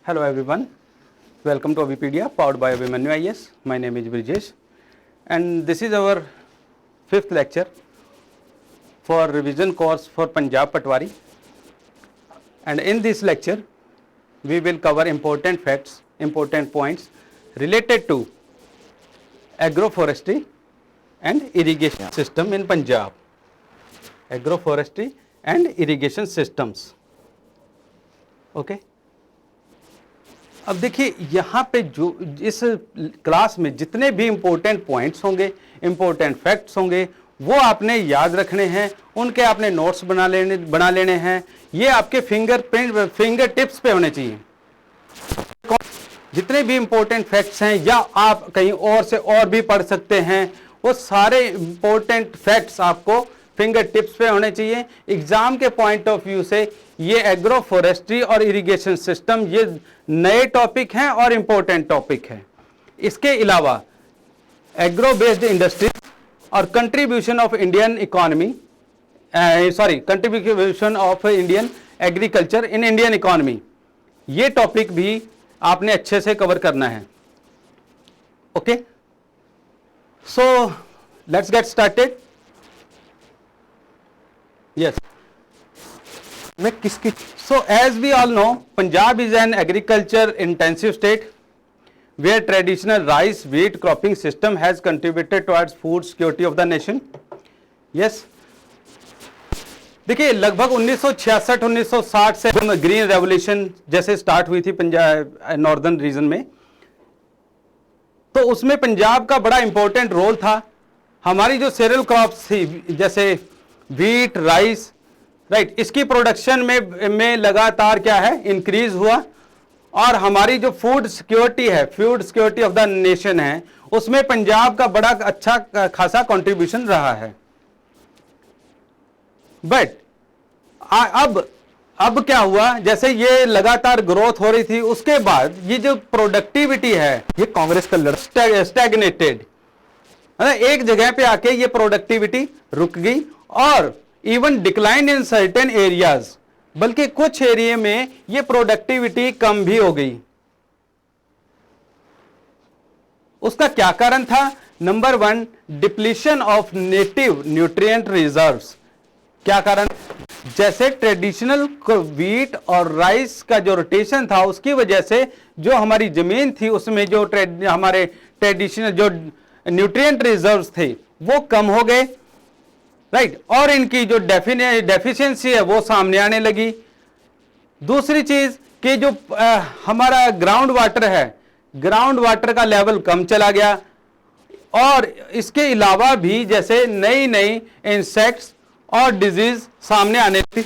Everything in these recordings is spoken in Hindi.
Hello everyone, welcome to Avipedia powered by Abhimanyu IAS. My name is Brijesh and this is our 5th lecture for revision course for Punjab Patwari, and in this lecture we will cover important facts, important points related to agroforestry and irrigation system in Punjab. Agroforestry and irrigation systems. Okay. अब देखिए यहाँ पे जो इस क्लास में जितने भी इम्पोर्टेंट पॉइंट्स होंगे, इम्पोर्टेंट फैक्ट्स होंगे, वो आपने याद रखने हैं, उनके आपने नोट्स बना लेने हैं। ये आपके फिंगर टिप्स पे होने चाहिए। जितने भी इम्पोर्टेंट फैक्ट्स हैं या आप कहीं और से और भी पढ़ सकते हैं, वो सारे इम्पोर्टेंट फैक्ट्स आपको फिंगर टिप्स पे होने चाहिए। एग्जाम के पॉइंट ऑफ व्यू से ये एग्रो फॉरेस्ट्री और इरिगेशन सिस्टम ये नए टॉपिक हैं और इम्पोर्टेंट टॉपिक है। इसके अलावा एग्रो बेस्ड इंडस्ट्री और contribution of Indian economy contribution of Indian agriculture in Indian economy, ये टॉपिक भी आपने अच्छे से कवर करना है। Okay, so let's get started. Yes. So as we all know, Punjab is an agriculture intensive state where traditional rice wheat cropping system has contributed towards food security of the nation. Yes. देखिए लगभग 1966-1960 से ग्रीन रेवोल्यूशन जैसे स्टार्ट हुई थी पंजाब नॉर्दर्न रीजन में, तो उसमें पंजाब का बड़ा इंपॉर्टेंट रोल था। हमारी जो सीरियल क्रॉप्स थी जैसे व्हीट राइस, राइट, इसकी प्रोडक्शन में लगातार क्या है, इंक्रीज हुआ, और हमारी जो फूड सिक्योरिटी है, food security of the nation है, उसमें पंजाब का बड़ा अच्छा खासा कंट्रीब्यूशन रहा है। बट अब क्या हुआ, जैसे ये लगातार ग्रोथ हो रही थी, उसके बाद ये जो प्रोडक्टिविटी है, ये कांग्रेस का लड़ स्टैग्नेटेड, एक जगह पे आके ये प्रोडक्टिविटी रुक गई और even decline in certain areas, बल्कि कुछ एरिया में ये प्रोडक्टिविटी कम भी हो गई। उसका क्या कारण था? Number 1, depletion of native nutrient reserves. क्या कारण? जैसे ट्रेडिशनल व्हीट और राइस का जो रोटेशन था, उसकी वजह से जो हमारी जमीन थी उसमें जो हमारे ट्रेडिशनल जो न्यूट्रिएंट रिजर्व्स थे वो कम हो गए, राइट, और इनकी जो डेफिशिएंसी है वो सामने आने लगी। दूसरी चीज कि जो हमारा ग्राउंड वाटर है, ग्राउंड वाटर का लेवल कम चला गया, और इसके अलावा भी जैसे नई नई इंसेक्ट्स और डिजीज सामने आने लगी।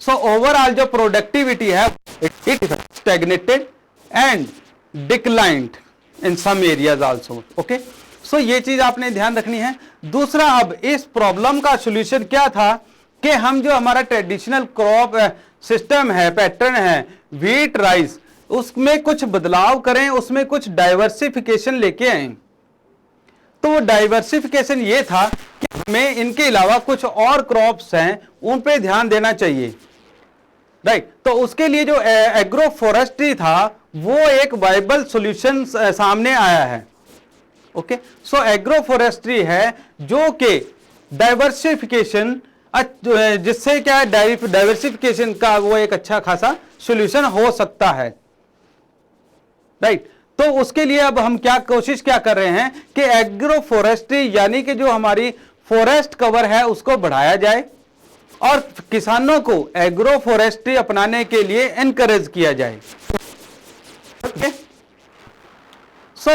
सो ओवरऑल जो प्रोडक्टिविटी है it stagnated and declined in some areas also. Okay, so ये चीज आपने ध्यान रखनी है। दूसरा, अब इस प्रॉब्लम का सॉल्यूशन क्या था कि हम जो हमारा ट्रेडिशनल क्रॉप सिस्टम है, पैटर्न है व्हीट राइस, उसमें कुछ बदलाव करें, उसमें कुछ डाइवर्सिफिकेशन लेके आए। तो वो डाइवर्सिफिकेशन ये था कि हमें इनके अलावा कुछ और क्रॉप्स हैं उन पे ध्यान देना चाहिए, राइट। तो उसके लिए जो एग्रो फॉरेस्ट्री था वो एक वाइबल सॉल्यूशन सामने आया है। ओके, सो एग्रो फॉरेस्ट्री है जो कि डाइवर्सिफिकेशन, जिससे क्या है डाइवर्सिफिकेशन का वो एक अच्छा खासा सॉल्यूशन हो सकता है, राइट। तो उसके लिए अब हम कोशिश क्या कर रहे हैं कि एग्रो फॉरेस्ट्री यानी कि जो हमारी फॉरेस्ट कवर है उसको बढ़ाया जाए और किसानों को एग्रो फॉरेस्ट्री अपनाने के लिए एनकरेज किया जाए। So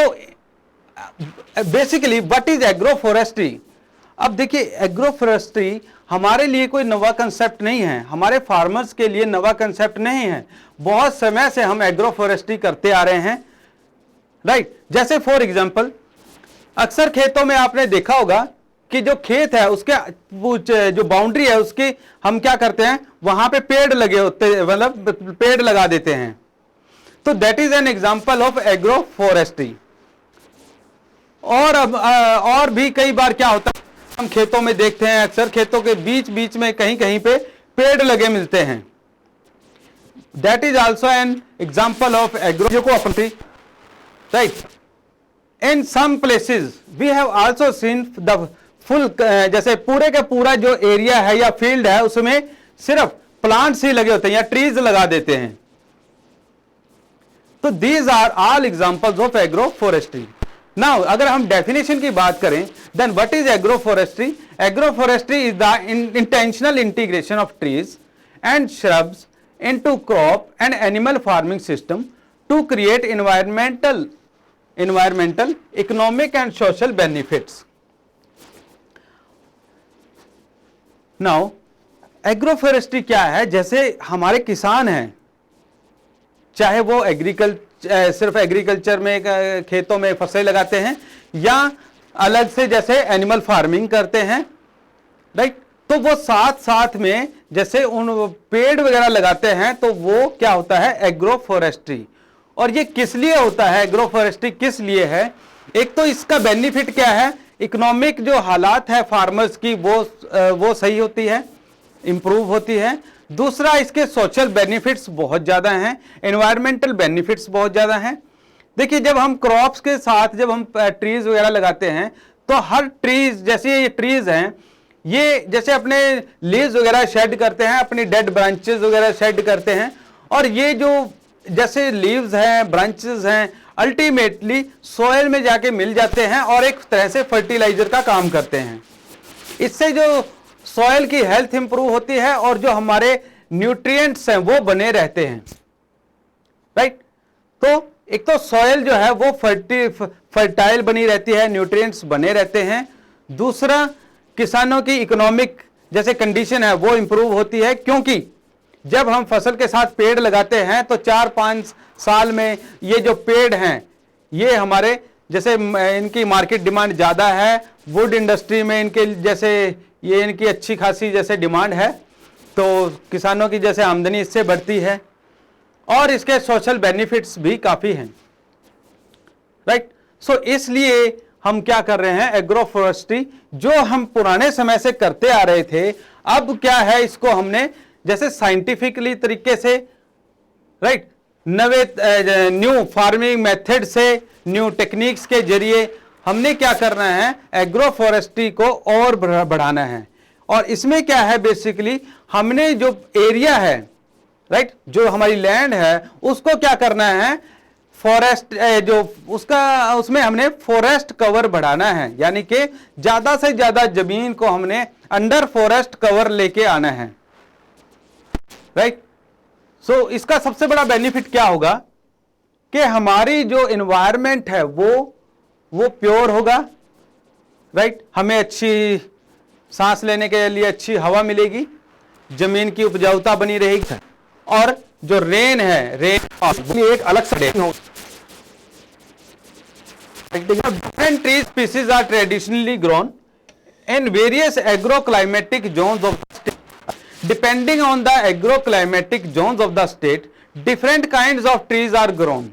basically what is agro forestry? अब देखिए एग्रो फॉरेस्ट्री हमारे लिए कोई नवा कंसेप्ट नहीं है, हमारे फार्मर्स के लिए नवा कंसेप्ट नहीं है। बहुत समय से हम एग्रो फॉरेस्ट्री करते आ रहे हैं, राइट। जैसे फॉर एग्जांपल अक्सर खेतों में आपने देखा होगा कि जो खेत है उसके जो बाउंड्री है उसकी हम क्या करते हैं, वहां पे पेड़ लगे होते, मतलब पेड़ लगा देते हैं। तो that is an example of agro forestry. और अब और भी कई बार क्या होता है, हम खेतों में देखते हैं अक्सर खेतों के बीच बीच में कहीं कहीं पे पेड़ लगे मिलते हैं, that is also an example of agro को अपन, right. In some places we have also seen the full, जैसे पूरे का पूरा जो एरिया है या फील्ड है उसमें सिर्फ प्लांट्स ही लगे होते हैं या ट्रीज लगा देते हैं। तो these are all examples of agro forestry. Now अगर हम डेफिनेशन की बात करें, then what is agro forestry? Agro forestry is the intentional integration of trees and shrubs into crop and animal farming system to create environmental, economic and social benefits. Now, agroforestry क्या है? जैसे हमारे किसान हैं, चाहे वो सिर्फ एग्रीकल्चर में खेतों में फसल लगाते हैं या अलग से जैसे एनिमल फार्मिंग करते हैं, राइट, तो वो साथ साथ में जैसे उन पेड़ वगैरह लगाते हैं, तो वो क्या होता है? एग्रोफॉरेस्ट्री। और ये किस लिए होता है? एग्रोफॉरेस्ट्री किस लिए है? एक तो इसका बेनिफिट क्या है? इकोनॉमिक जो हालात है फार्मर्स की वो सही होती है, इंप्रूव होती है। दूसरा, इसके सोशल बेनिफिट्स बहुत ज्यादा हैं, एनवायरमेंटल बेनिफिट्स बहुत ज्यादा हैं। देखिए, जब हम क्रॉप्स के साथ जब हम ट्रीज वगैरह लगाते हैं, तो हर ट्रीज, जैसे ये ट्रीज हैं, ये जैसे अपने लीव्स वगैरह शेड करते हैं, अपनी डेड ब्रांचेस वगैरह शेड करते हैं, और ये जो जैसे लीव्स हैं, ब्रांचेस हैं, अल्टीमेटली सॉइल में जाके मिल जाते हैं और एक तरह से फर्टिलाइजर का काम करते हैं। इससे जो सॉइल की हेल्थ इंप्रूव होती है और जो हमारे न्यूट्रिएंट्स हैं वो बने रहते हैं, राइट। तो एक तो सॉइल जो है वो फर्टाइल बनी रहती है, न्यूट्रिएंट्स बने रहते हैं। दूसरा, किसानों की इकोनॉमिक जैसे कंडीशन है वो इंप्रूव होती है, क्योंकि जब हम फसल के साथ पेड़ लगाते हैं तो 4-5 साल में ये जो पेड़ हैं ये हमारे जैसे इनकी मार्केट डिमांड ज़्यादा है, वुड इंडस्ट्री में इनके जैसे ये इनकी अच्छी खासी जैसे डिमांड है, तो किसानों की जैसे आमदनी इससे बढ़ती है और इसके सोशल बेनिफिट्स भी काफ़ी हैं, राइट। सो इसलिए हम क्या कर रहे हैं? एग्रोफॉरेस्ट्री जो हम पुराने समय से करते आ रहे थे, अब क्या है, इसको हमने जैसे साइंटिफिकली तरीके से, राइट, न्यू फार्मिंग मेथड से, न्यू टेक्निक्स के जरिए हमने क्या करना है? एग्रोफॉरेस्ट्री को और बढ़ाना है। और इसमें क्या है? बेसिकली हमने जो एरिया है, राइट, जो हमारी लैंड है, उसको क्या करना है? फॉरेस्ट जो उसमें हमने फॉरेस्ट कवर बढ़ाना है, यानी कि ज्यादा से ज्यादा जमीन को हमने अंडर फॉरेस्ट कवर लेके आना है, राइट। सो इसका सबसे बड़ा बेनिफिट क्या होगा कि हमारी जो एनवायरनमेंट है वो प्योर होगा, राइट। हमें अच्छी सांस लेने के लिए अच्छी हवा मिलेगी, जमीन की उपजाऊता बनी रहेगी, और जो रेन है, रेन एक अलग से हो। Different tree species are traditionally grown in various agroclimatic zones of the state. Depending on the agroclimatic zones of the state, different kinds of trees are grown.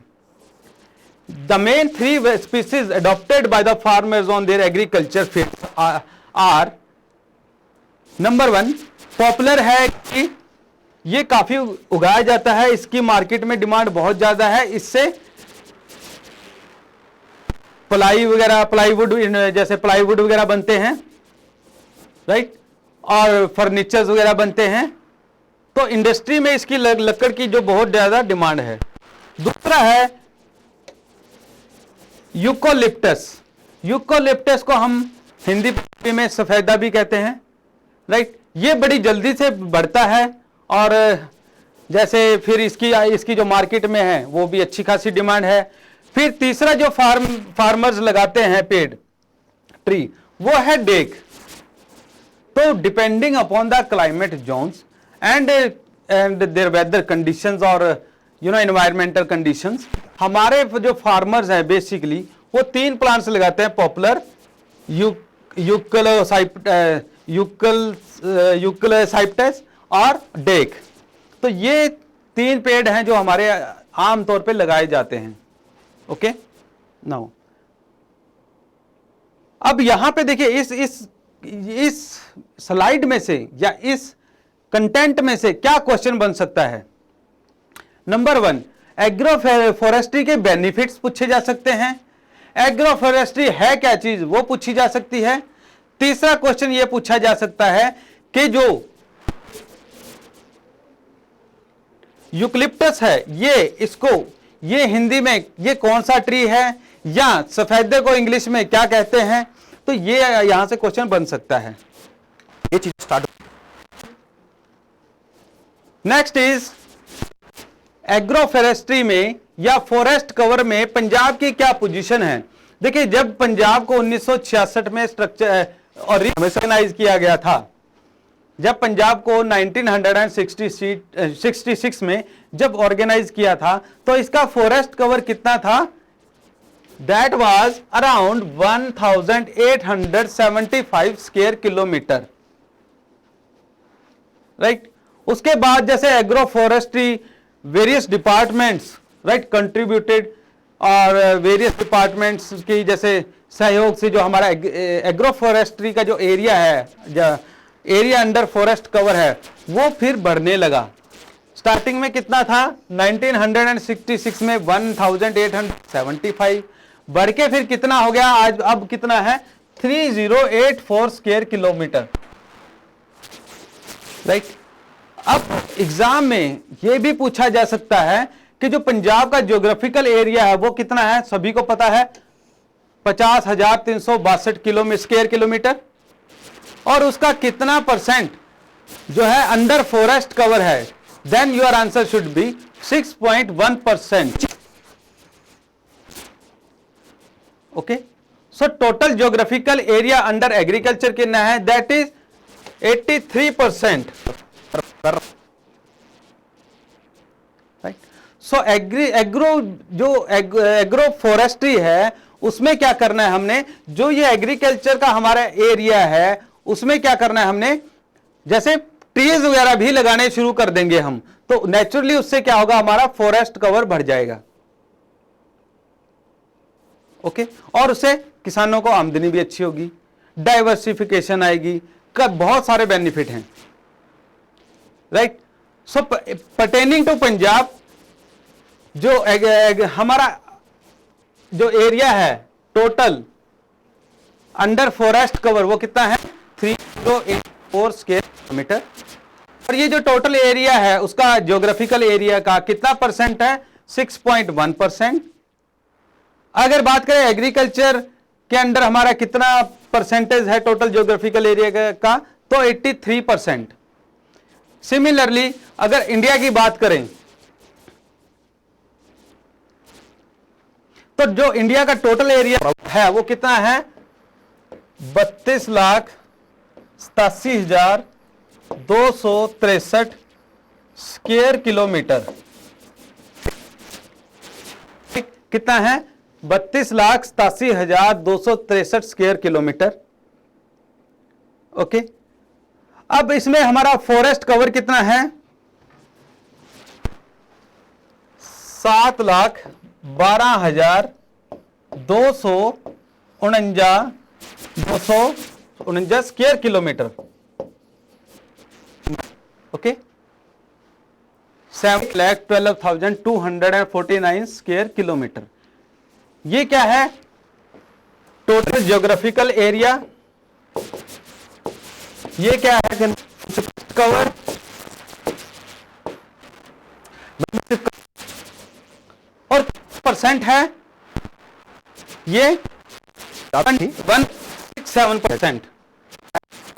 The main three species adopted by the farmers on their agriculture fields are number 1, popular है कि ये काफी उगाया जाता है, इसकी मार्केट में डिमांड बहुत ज्यादा है, इससे प्लाईवुड जैसे प्लाईवुड वगैरह बनते हैं, राइट, और फर्नीचर्स वगैरह बनते हैं, तो इंडस्ट्री में इसकी लकड़ की जो बहुत ज्यादा डिमांड है। दूसरा है यूकोलिप्टस। यूकोलिप्टस को हम हिंदी में सफेदा भी कहते हैं, राइट। ये बड़ी जल्दी से बढ़ता है और जैसे फिर इसकी जो मार्केट में है वो भी अच्छी खासी डिमांड है। फिर तीसरा जो फार्मर्स लगाते हैं पेड़, ट्री, वो है डेक। तो depending upon the climate zones and their weather conditions और एनवायरमेंटल कंडीशंस, हमारे जो फार्मर्स हैं बेसिकली वो 3 प्लांट्स लगाते हैं, पॉपुलर, यूकलिप्टस और डेक। तो ये 3 पेड़ हैं जो हमारे आमतौर पे लगाए जाते हैं। ओके, नाउ अब यहां पे देखिए इस स्लाइड में से या इस कंटेंट में से क्या क्वेश्चन बन सकता है नंबर 1 एग्रो फॉरेस्ट्री के बेनिफिट्स पूछे जा सकते हैं, एग्रो फॉरेस्ट्री है क्या चीज वो पूछी जा सकती है। तीसरा क्वेश्चन ये पूछा जा सकता है कि जो यूकलिप्टस है ये हिंदी में ये कौन सा ट्री है, या सफेदे को इंग्लिश में क्या कहते हैं, तो ये यहां से क्वेश्चन बन सकता है। ये चीज start. Next is agro forestry में या फॉरेस्ट कवर में पंजाब की क्या पोजीशन है। देखिए, जब पंजाब को 1966 में स्ट्रक्चर और रिकॉग्नाइज किया गया था, जब पंजाब को 1966 में जब ऑर्गेनाइज किया था, तो इसका फॉरेस्ट कवर कितना था, that was around 1875 square kilometre, right. उसके बाद जैसे agro forestry various departments right contributed, और वेरियस डिपार्टमेंट्स की जैसे सहयोग से जो हमारा एग्रो फॉरेस्ट्री का जो एरिया है, एरिया अंडर फॉरेस्ट कवर है, वो फिर बढ़ने लगा। स्टार्टिंग में कितना था, 1966 में 1875, बढ़ के फिर कितना हो गया, आज अब कितना है 3084 स्क्वायर किलोमीटर, राइट। अब एग्जाम में यह भी पूछा जा सकता है कि जो पंजाब का ज्योग्राफिकल एरिया है वो कितना है, सभी को पता है 50,362 स्क्वायर किलोमीटर, और उसका कितना परसेंट जो है अंडर फॉरेस्ट कवर है, then your answer should be 6.1%। Okay, so total geographical area under agriculture कितना है, that is 83%, right. So agro forestry है, उसमें क्या करना है हमने, जो ये एग्रीकल्चर का हमारा एरिया है उसमें क्या करना है हमने, जैसे ट्रीज वगैरह भी लगाने शुरू कर देंगे हम, तो नेचुरली उससे क्या होगा, हमारा फॉरेस्ट कवर बढ़ जाएगा। ओके, और उससे किसानों को आमदनी भी अच्छी होगी, डाइवर्सिफिकेशन आएगी, बहुत सारे बेनिफिट हैं, right. So pertaining to Punjab जो हमारा जो एरिया है टोटल अंडर फॉरेस्ट कवर वो कितना है 3084 स्क्वायर किलोमीटर, और ये जो टोटल एरिया है उसका ज्योग्राफिकल एरिया का कितना परसेंट है, 6.1%। अगर बात करें एग्रीकल्चर के अंडर हमारा कितना परसेंटेज है टोटल ज्योग्राफिकल एरिया का, तो 83%। सिमिलरली अगर इंडिया की बात करें तो जो इंडिया का टोटल एरिया है वो कितना है, 32,87,263 स्क्वायर किलोमीटर। कितना है, 32,87,263 स्क्वायर किलोमीटर। ओके, अब इसमें हमारा फॉरेस्ट कवर कितना है, 7,12,249 square kilometre. Okay, 7,12,249 square kilometre. ये क्या है, टोटल ज्योग्राफिकल एरिया। ये क्या है, कवर, और परसेंट है ये 21.67%,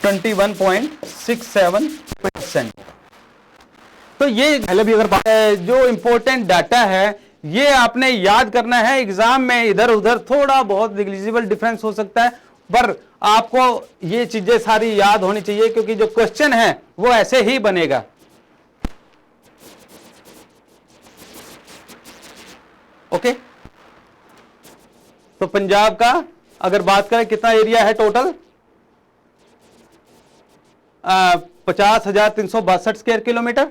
21.67%। तो ये पहले भी अगर जो इंपॉर्टेंट डाटा है ये आपने याद करना है। एग्जाम में इधर उधर थोड़ा बहुत नेग्लिजिबल डिफरेंस हो सकता है, पर आपको ये चीजें सारी याद होनी चाहिए, क्योंकि जो क्वेश्चन है वो ऐसे ही बनेगा। ओके, तो पंजाब का अगर बात करें कितना एरिया है टोटल, 50,362 स्क्वायर किलोमीटर,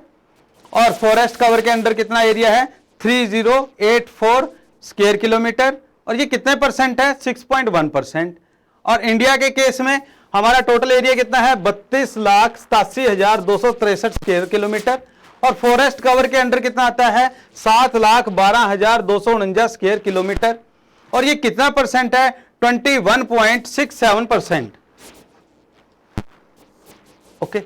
और फॉरेस्ट कवर के अंदर कितना एरिया है, 3084 स्क्वायर किलोमीटर, और ये कितने परसेंट है, 6.1%। और इंडिया के केस में हमारा टोटल एरिया कितना है, 32,87,263 स्क्वायर किलोमीटर, और फॉरेस्ट कवर के अंडर कितना आता है 7,12,249 स्क्वायर किलोमीटर। और ये कितना परसेंट है 21.67%। ओके,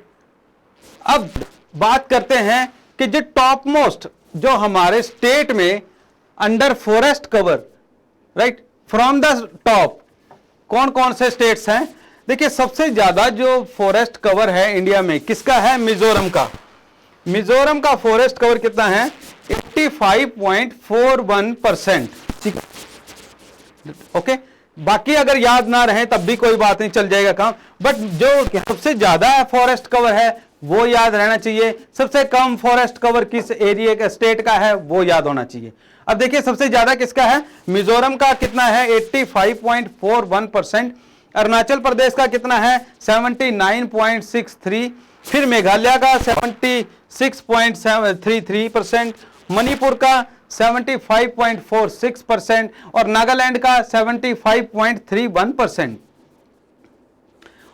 अब बात करते हैं कि जो टॉप मोस्ट जो हमारे स्टेट में under forest cover, right, from the top कौन कौन से स्टेट्स हैं। देखिए सबसे ज्यादा जो फॉरेस्ट कवर है इंडिया में किसका है, मिजोरम का। मिजोरम का फॉरेस्ट कवर कितना है 85.41%। ओके, बाकी अगर याद ना रहे तब भी कोई बात नहीं, चल जाएगा काम, बट जो सबसे ज्यादा फॉरेस्ट कवर है वो याद रहना चाहिए। सबसे कम फॉरेस्ट कवर किस एरिया का स्टेट का है वो याद होना चाहिए। अब देखिए सबसे ज्यादा किसका है, मिजोरम का कितना है 85.41%, अरुणाचल प्रदेश का कितना है 79.63, फिर मेघालय का 76.33%, मणिपुर का 75.46% और नागालैंड का 75.31%।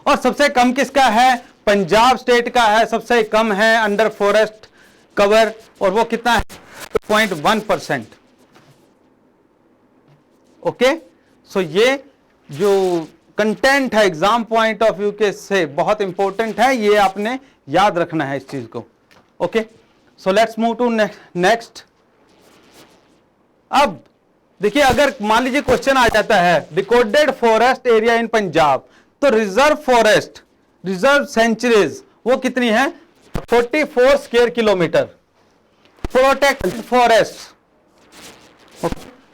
और सबसे कम किसका है, पंजाब स्टेट का है, सबसे कम है अंडर फॉरेस्ट कवर, और वो कितना है 0.1%। ओके, सो ये जो कंटेंट है एग्जाम पॉइंट ऑफ व्यू के से बहुत इंपॉर्टेंट है, ये आपने याद रखना है इस चीज को। Okay, so let's move to next. अब देखिए अगर मान लीजिए क्वेश्चन आ जाता है recorded forest area in Punjab, तो रिजर्व फॉरेस्ट, रिजर्व सेंचुरीज वो कितनी है 44 स्क्वायर किलोमीटर। प्रोटेक्टेड फॉरेस्ट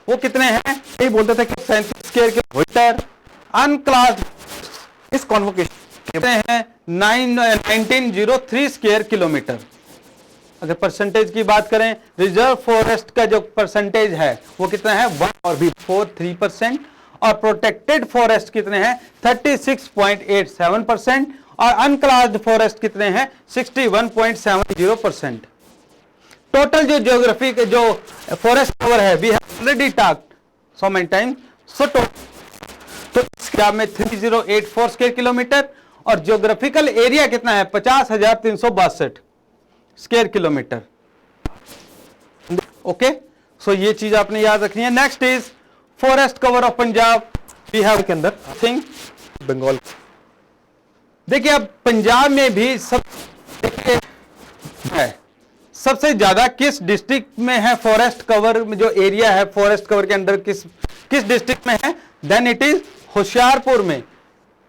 वो कितने हैं, यही बोलते थे कि 37 स्क्वायर किलोमीटर। अनक्लास्ड इस कॉन्वोकेशन कितने हैं 1903 स्क्वायर किलोमीटर। अगर परसेंटेज की बात करें, रिजर्व फॉरेस्ट का जो परसेंटेज है वो कितना है 1.43%, और प्रोटेक्टेड फॉरेस्ट कितने हैं 36.87%, और अनक्लास्ड फॉरेस्ट कितने हैं 61.70%। टोटल जो ज्योग्राफी के जो फॉरेस्ट कवर है we have already talked so many time, so तो इसका में 3084 स्क्वायर किलोमीटर, और ज्योग्राफिकल एरिया कितना है 50,362 स्क्वायर किलोमीटर। ओके, सो ये चीज आपने याद रखनी है। Next is forest cover of Punjab we have के अंदर थिंग बंगाल। देखिए अब पंजाब में भी सब है, सबसे ज्यादा किस डिस्ट्रिक्ट में है फॉरेस्ट कवर में, जो एरिया है फॉरेस्ट कवर के अंदर किस डिस्ट्रिक्ट में है, देन इट इज होशियारपुर में।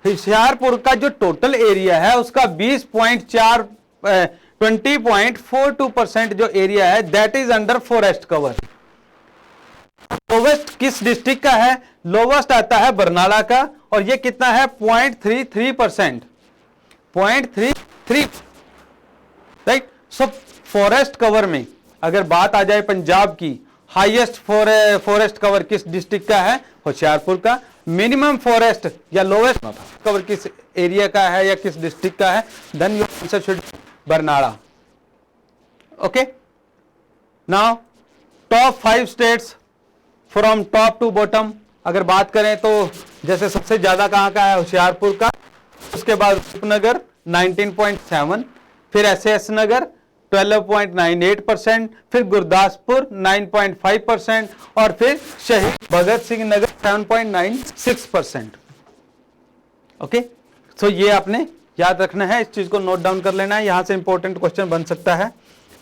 होशियारपुर का जो टोटल एरिया है उसका 20.42% जो एरिया है that is under forest cover. Lowest किस डिस्ट्रिक्ट का है, लोवेस्ट आता है बरनाला का, और ये कितना है 0.33%, 0.33, राइट। सो फॉरेस्ट कवर में अगर बात आ जाए पंजाब की, हाईएस्ट फॉरेस्ट कवर किस डिस्ट्रिक्ट का है, होशियारपुर का। मिनिमम फॉरेस्ट या लोवेस्ट कवर किस एरिया का है या किस डिस्ट्रिक्ट का है, then your answer should Barnala. Okay, now top 5 states from top to bottom अगर बात करें तो जैसे सबसे ज्यादा कहां का है होशियारपुर का, उसके बाद रूपनगर 19.7, फिर एसएस नगर 12.98%, फिर गुरदासपुर 9.5% और फिर शहीद भगत सिंह नगर 7.96%। ओके, सो ये आपने याद रखना है, इस चीज को नोट डाउन कर लेना है, यहां से इंपॉर्टेंट क्वेश्चन बन सकता है।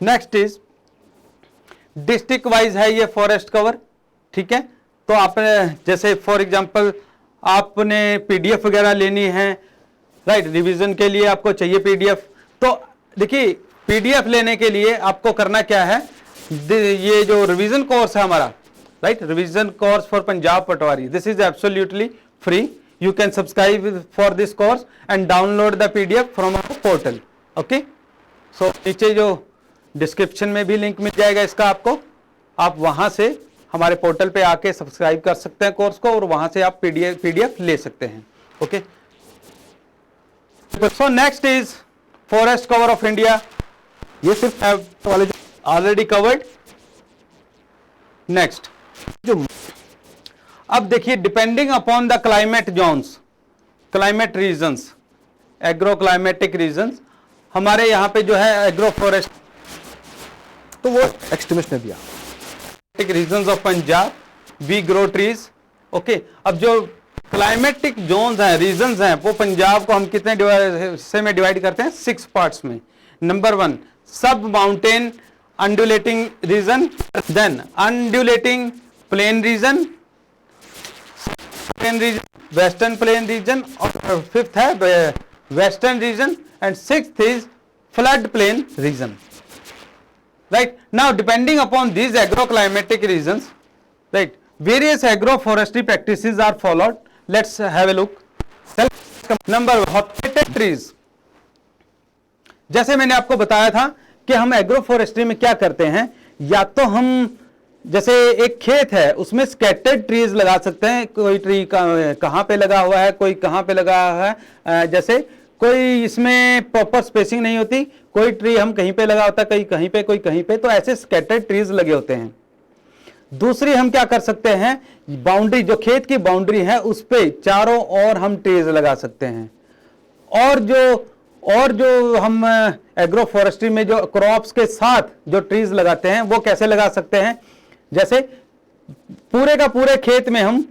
नेक्स्ट इज डिस्ट्रिक्ट वाइज है ये फॉरेस्ट कवर, ठीक है। तो आपने जैसे फॉर एग्जांपल आपने पीडीएफ वगैरह लेनी है, राइट, रिवीजन के लिए आपको चाहिए पीडीएफ। तो देखिए पीडीएफ लेने के लिए आपको करना क्या है, ये जो रिवीजन कोर्स है हमारा, right, revision course for Punjab Patwari, this is absolutely free. You can subscribe for this course and download the PDF from our portal. Okay? So नीचे जो डिस्क्रिप्शन में भी लिंक मिल जाएगा इसका आपको, आप वहां से हमारे पोर्टल पे आके सब्सक्राइब कर सकते हैं कोर्स को और वहां से आप पीडीएफ ले सकते हैं। Okay, so next is forest cover of India, ये सिर्फ ऑलरेडी कवर्ड। नेक्स्ट जो अब देखिए depending upon the climate zones, climate regions, agro climatic regions, हमारे यहाँ पे जो है एग्रो फॉरेस्ट तो वो एक्सट्रीमिस्ट ने दिया। Regions of Punjab we grow trees. Okay, अब जो क्लाइमेटिक जोन्स हैं, रीजन्स हैं, वो पंजाब को हम कितने हिस्से में डिवाइड करते हैं? 6 पार्ट्स में। Number 1 sub mountain undulating region, then undulating plain region, plain region, western plain region, और 5th है western region, and 6th is flood plain region. Right now, depending upon these agroclimatic regions, right, various agroforestry practices are followed. Let's have a look. Number habitat trees. जैसे मैंने आपको बताया था कि हम एग्रोफॉरेस्ट्री में क्या करते हैं, या तो हम जैसे एक खेत है उसमें स्कैटर्ड ट्रीज लगा सकते हैं, कोई ट्री कहां पे लगा हुआ है, कोई कहां पे लगा हुआ है, जैसे कोई इसमें प्रॉपर स्पेसिंग नहीं होती, कोई ट्री हम कहीं पे लगा होता है, कहीं पे, कोई कहीं पे, तो ऐसे स्कैटर्ड ट्रीज लगे होते हैं। दूसरी हम क्या कर सकते हैं, बाउंड्री, जो खेत की बाउंड्री है उस पे चारों ओर हम ट्रीज लगा सकते हैं। और जो हम एग्रोफॉरेस्ट्री में जो क्रॉप्स के साथ जो ट्रीज लगाते हैं वो कैसे लगा सकते हैं, जैसे पूरे का पूरे खेत में हम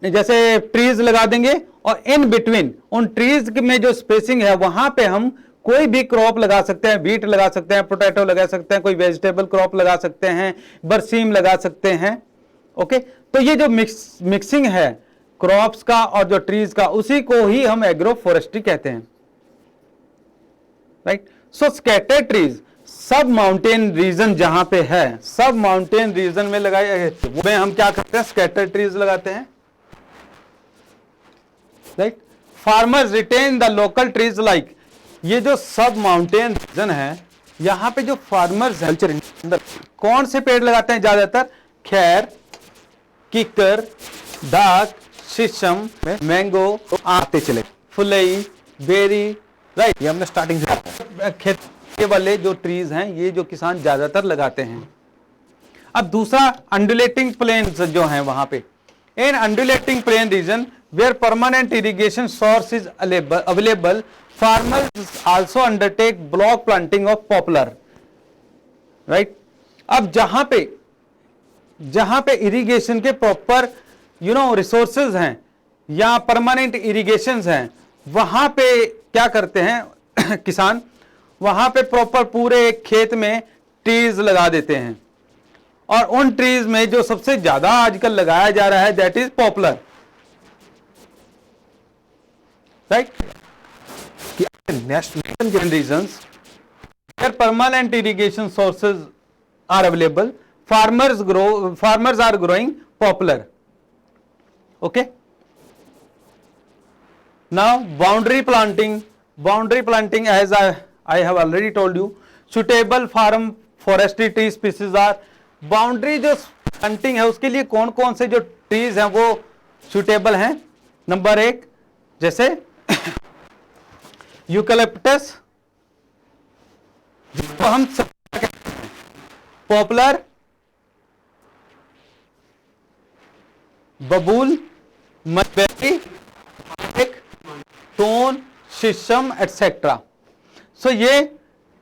जैसे ट्रीज लगा देंगे, और इन बिटवीन उन ट्रीज में जो स्पेसिंग है वहां पे हम कोई भी क्रॉप लगा सकते हैं, बीट लगा सकते हैं, पोटैटो लगा सकते हैं, कोई वेजिटेबल क्रॉप लगा सकते हैं, बरसीम लगा सकते हैं। ओके, तो ये जो मिक्सिंग है क्रॉप्स का और जो ट्रीज का, उसी को ही हम एग्रोफॉरेस्ट्री कहते हैं। राइट, सो स्कैटर्ड ट्रीज सब माउंटेन रीजन जहां पे है, सब माउंटेन रीजन में लगाए में हम क्या करते हैं, स्कैटर्ड ट्रीज लगाते हैं। Right, farmers retain the local trees like, ये जो सब माउंटेन रीजन है यहां पे जो फार्मर्स हैं अंदर कौन से पेड़ लगाते हैं ज्यादातर, खैर, किकर, डाक, शीशम, मैंगो, आते चले, फुलई, बेरी। राइट, ये हमने स्टार्टिंग से खेती वाले जो ट्रीज हैं ये जो किसान ज्यादातर लगाते हैं। अब दूसरा अंडुलेटिंग प्लेन्स जो हैं वहां पे, in undulating plain region where permanent irrigation source is available, farmers also undertake block planting of poplar. Right? अब जहां पे इरिगेशन के प्रॉपर रिसोर्सेज हैं या परमानेंट इरिगेशंस हैं, वहां पे क्या करते हैं किसान, वहां पे प्रॉपर पूरे खेत में ट्रीज लगा देते हैं, और उन ट्रीज में जो सबसे ज्यादा आजकल लगाया जा रहा है that is popular. Right, national regions where permanent irrigation sources are available, farmers are growing poplar. Okay, now boundary planting as I have already told you, suitable farm forestry tree species are, boundary जो planting है उसके लिए कौन कौन से जो trees हैं वो suitable हैं। नंबर 1 जैसे यूकलिप्टस, जिसको हम पॉपुलर, बबूल, मलबेरी, टोन, शीशम एटसेट्रा। सो ये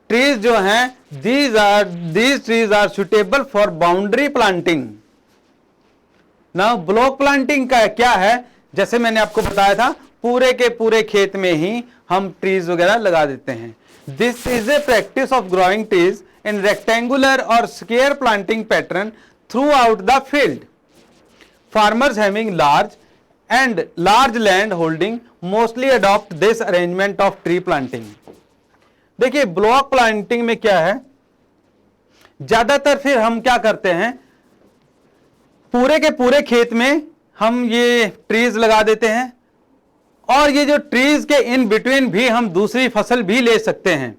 ट्रीज जो हैं these trees are suitable for boundary planting. Now block planting का क्या है, जैसे मैंने आपको बताया था पूरे के पूरे खेत में ही हम ट्रीज वगैरह लगा देते हैं। This is a practice of growing trees in rectangular और square planting pattern throughout the field. Farmers having large land holding mostly adopt this arrangement of tree planting. देखिए ब्लॉक प्लांटिंग में क्या है, ज्यादातर फिर हम क्या करते हैं, पूरे के पूरे खेत में हम ये ट्रीज लगा देते हैं, और ये जो ट्रीज के इन बिटवीन भी हम दूसरी फसल भी ले सकते हैं।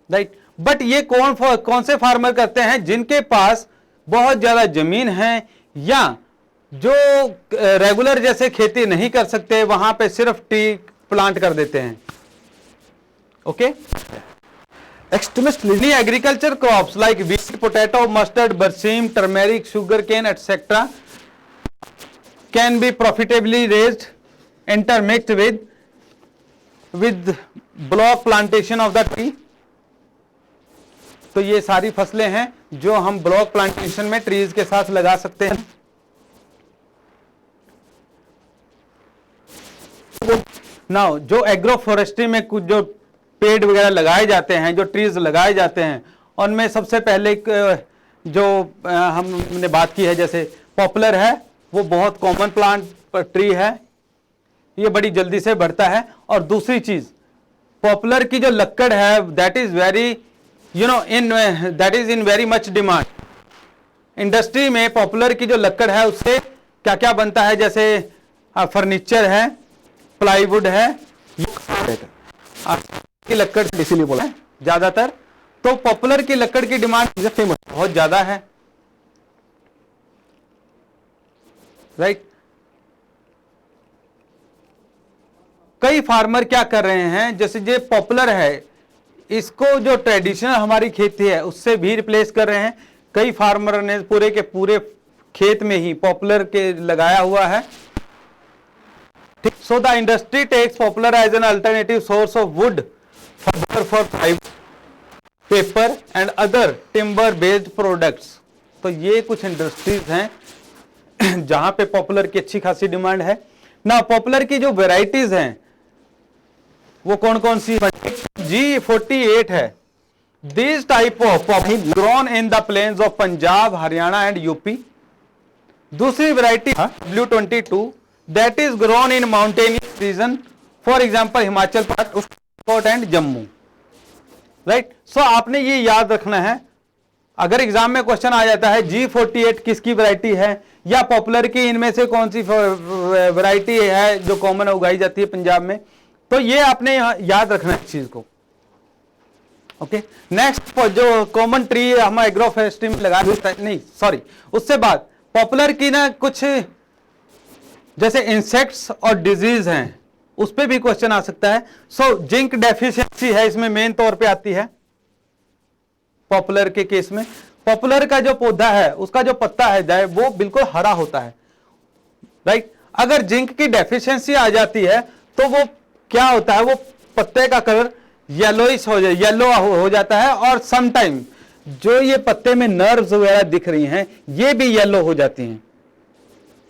राइट, बट ये कौन से फार्मर करते हैं, जिनके पास बहुत ज्यादा जमीन है या जो रेगुलर जैसे खेती नहीं कर सकते, वहां पे सिर्फ ट्री प्लांट कर देते हैं। Okay, extremist agriculture crops like wheat, potato, mustard, berseem, turmeric, sugar cane etcetera can be profitably raised intermixed with block plantation of the tree. तो ये सारी फसलें हैं जो हम ब्लॉक प्लांटेशन में ट्रीज के साथ लगा सकते हैं। नाउ जो एग्रो फॉरेस्ट्री में कुछ जो पेड़ वगैरह लगाए जाते हैं, जो ट्रीज लगाए जाते हैं, उनमें सबसे पहले जो हमने बात की है, जैसे पॉपुलर है, वो बहुत कॉमन प्लांट ट्री है, ये बड़ी जल्दी से बढ़ता है। और दूसरी चीज, पॉपुलर की जो लकड़ है that is very that is in very much demand. Industry में पॉपुलर की जो लकड़ है उससे क्या क्या बनता है, जैसे फर्नीचर है, प्लाईवुड है, की लकड़ इसीलिए बोला है ज्यादातर। तो पॉपुलर की लकड़ की डिमांड फेमस बहुत ज्यादा है, राइट। कई फार्मर क्या कर रहे हैं, जैसे ये पॉपुलर है, इसको जो ट्रेडिशनल हमारी खेती है उससे भी रिप्लेस कर रहे हैं। कई फार्मर ने पूरे के पूरे खेत में ही पॉपुलर के लगाया हुआ है। So the industry takes popular as an alternative source of wood for fiber, paper and other timber based products। तो ये कुछ इंडस्ट्रीज हैं जहां पे पॉपुलर की अच्छी खासी डिमांड है ना। पॉपुलर की जो वेराइटीज हैं वो कौन कौन सी? G48 है। This type of grown in the plains of Punjab, Haryana and UP. दूसरी variety W22 that is grown in mountainous region, for example Himachal Pradesh and Jammu, right. So आपने ये याद रखना है, अगर एग्जाम में क्वेश्चन आ जाता है G48 किसकी वैरायटी है या पॉपुलर की इनमें से कौन सी वैरायटी है जो कॉमन उगाई जाती है पंजाब में, तो ये आपने याद रखना है इस चीज को। ओके, नेक्स्ट जो कॉमन ट्री हम एग्रो फॉरेस्ट्री में लगा नहीं, सॉरी, उससे बाद पॉपुलर की ना कुछ जैसे इंसेक्ट्स और डिजीज हैं, उस पे भी क्वेश्चन आ सकता है। सो जिंक डेफिशिएंसी है इसमें मेन तौर पे आती है पॉपुलर के केस में। पॉपुलर का जो पौधा है उसका जो पत्ता है वो बिल्कुल हरा होता है, राइट। अगर जिंक की डेफिशिएंसी आ जाती है तो वो क्या होता है, वो पत्ते का कलर येलोइश येलो हो जाता है, और समटाइम जो ये पत्ते में नर्व्स वगैरह दिख रही हैं ये भी येलो हो जाती हैं,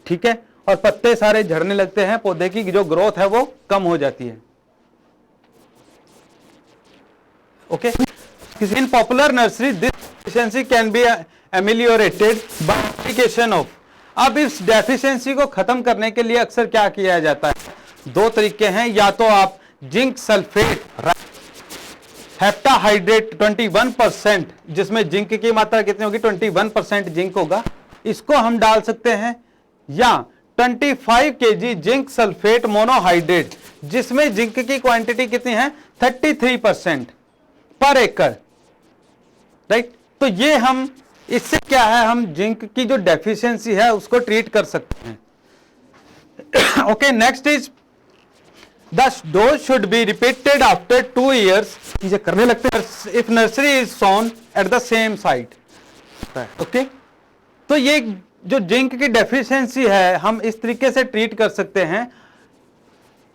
ठीक है, और पत्ते सारे झड़ने लगते हैं, पौधे की जो ग्रोथ है वो कम हो जाती है। Okay, in popular nursery this deficiency can be ameliorated by application of. अब इस डेफिशिएंसी को खत्म करने के लिए अक्सर क्या किया जाता है, दो तरीके हैं, या तो आप जिंक सल्फेट हेप्टाहाइड्रेट 21%, जिसमें जिंक की मात्रा कितनी होगी 21% जिंक होगा, इसको हम डाल सकते हैं, या 25 kg जिंक सल्फेट मोनोहाइड्रेट जिसमें जिंक की क्वांटिटी कितनी है 33% पर एकड़, राइट। तो ये हम इससे क्या है, हम जिंक की जो डेफिशिएंसी है उसको ट्रीट कर सकते हैं। Okay, next is the dose should be repeated after 2 years, चीजें करने लगते हैं if nursery is sown at the same site. Okay, तो ये जो जिंक की डेफिशिएंसी है हम इस तरीके से ट्रीट कर सकते हैं,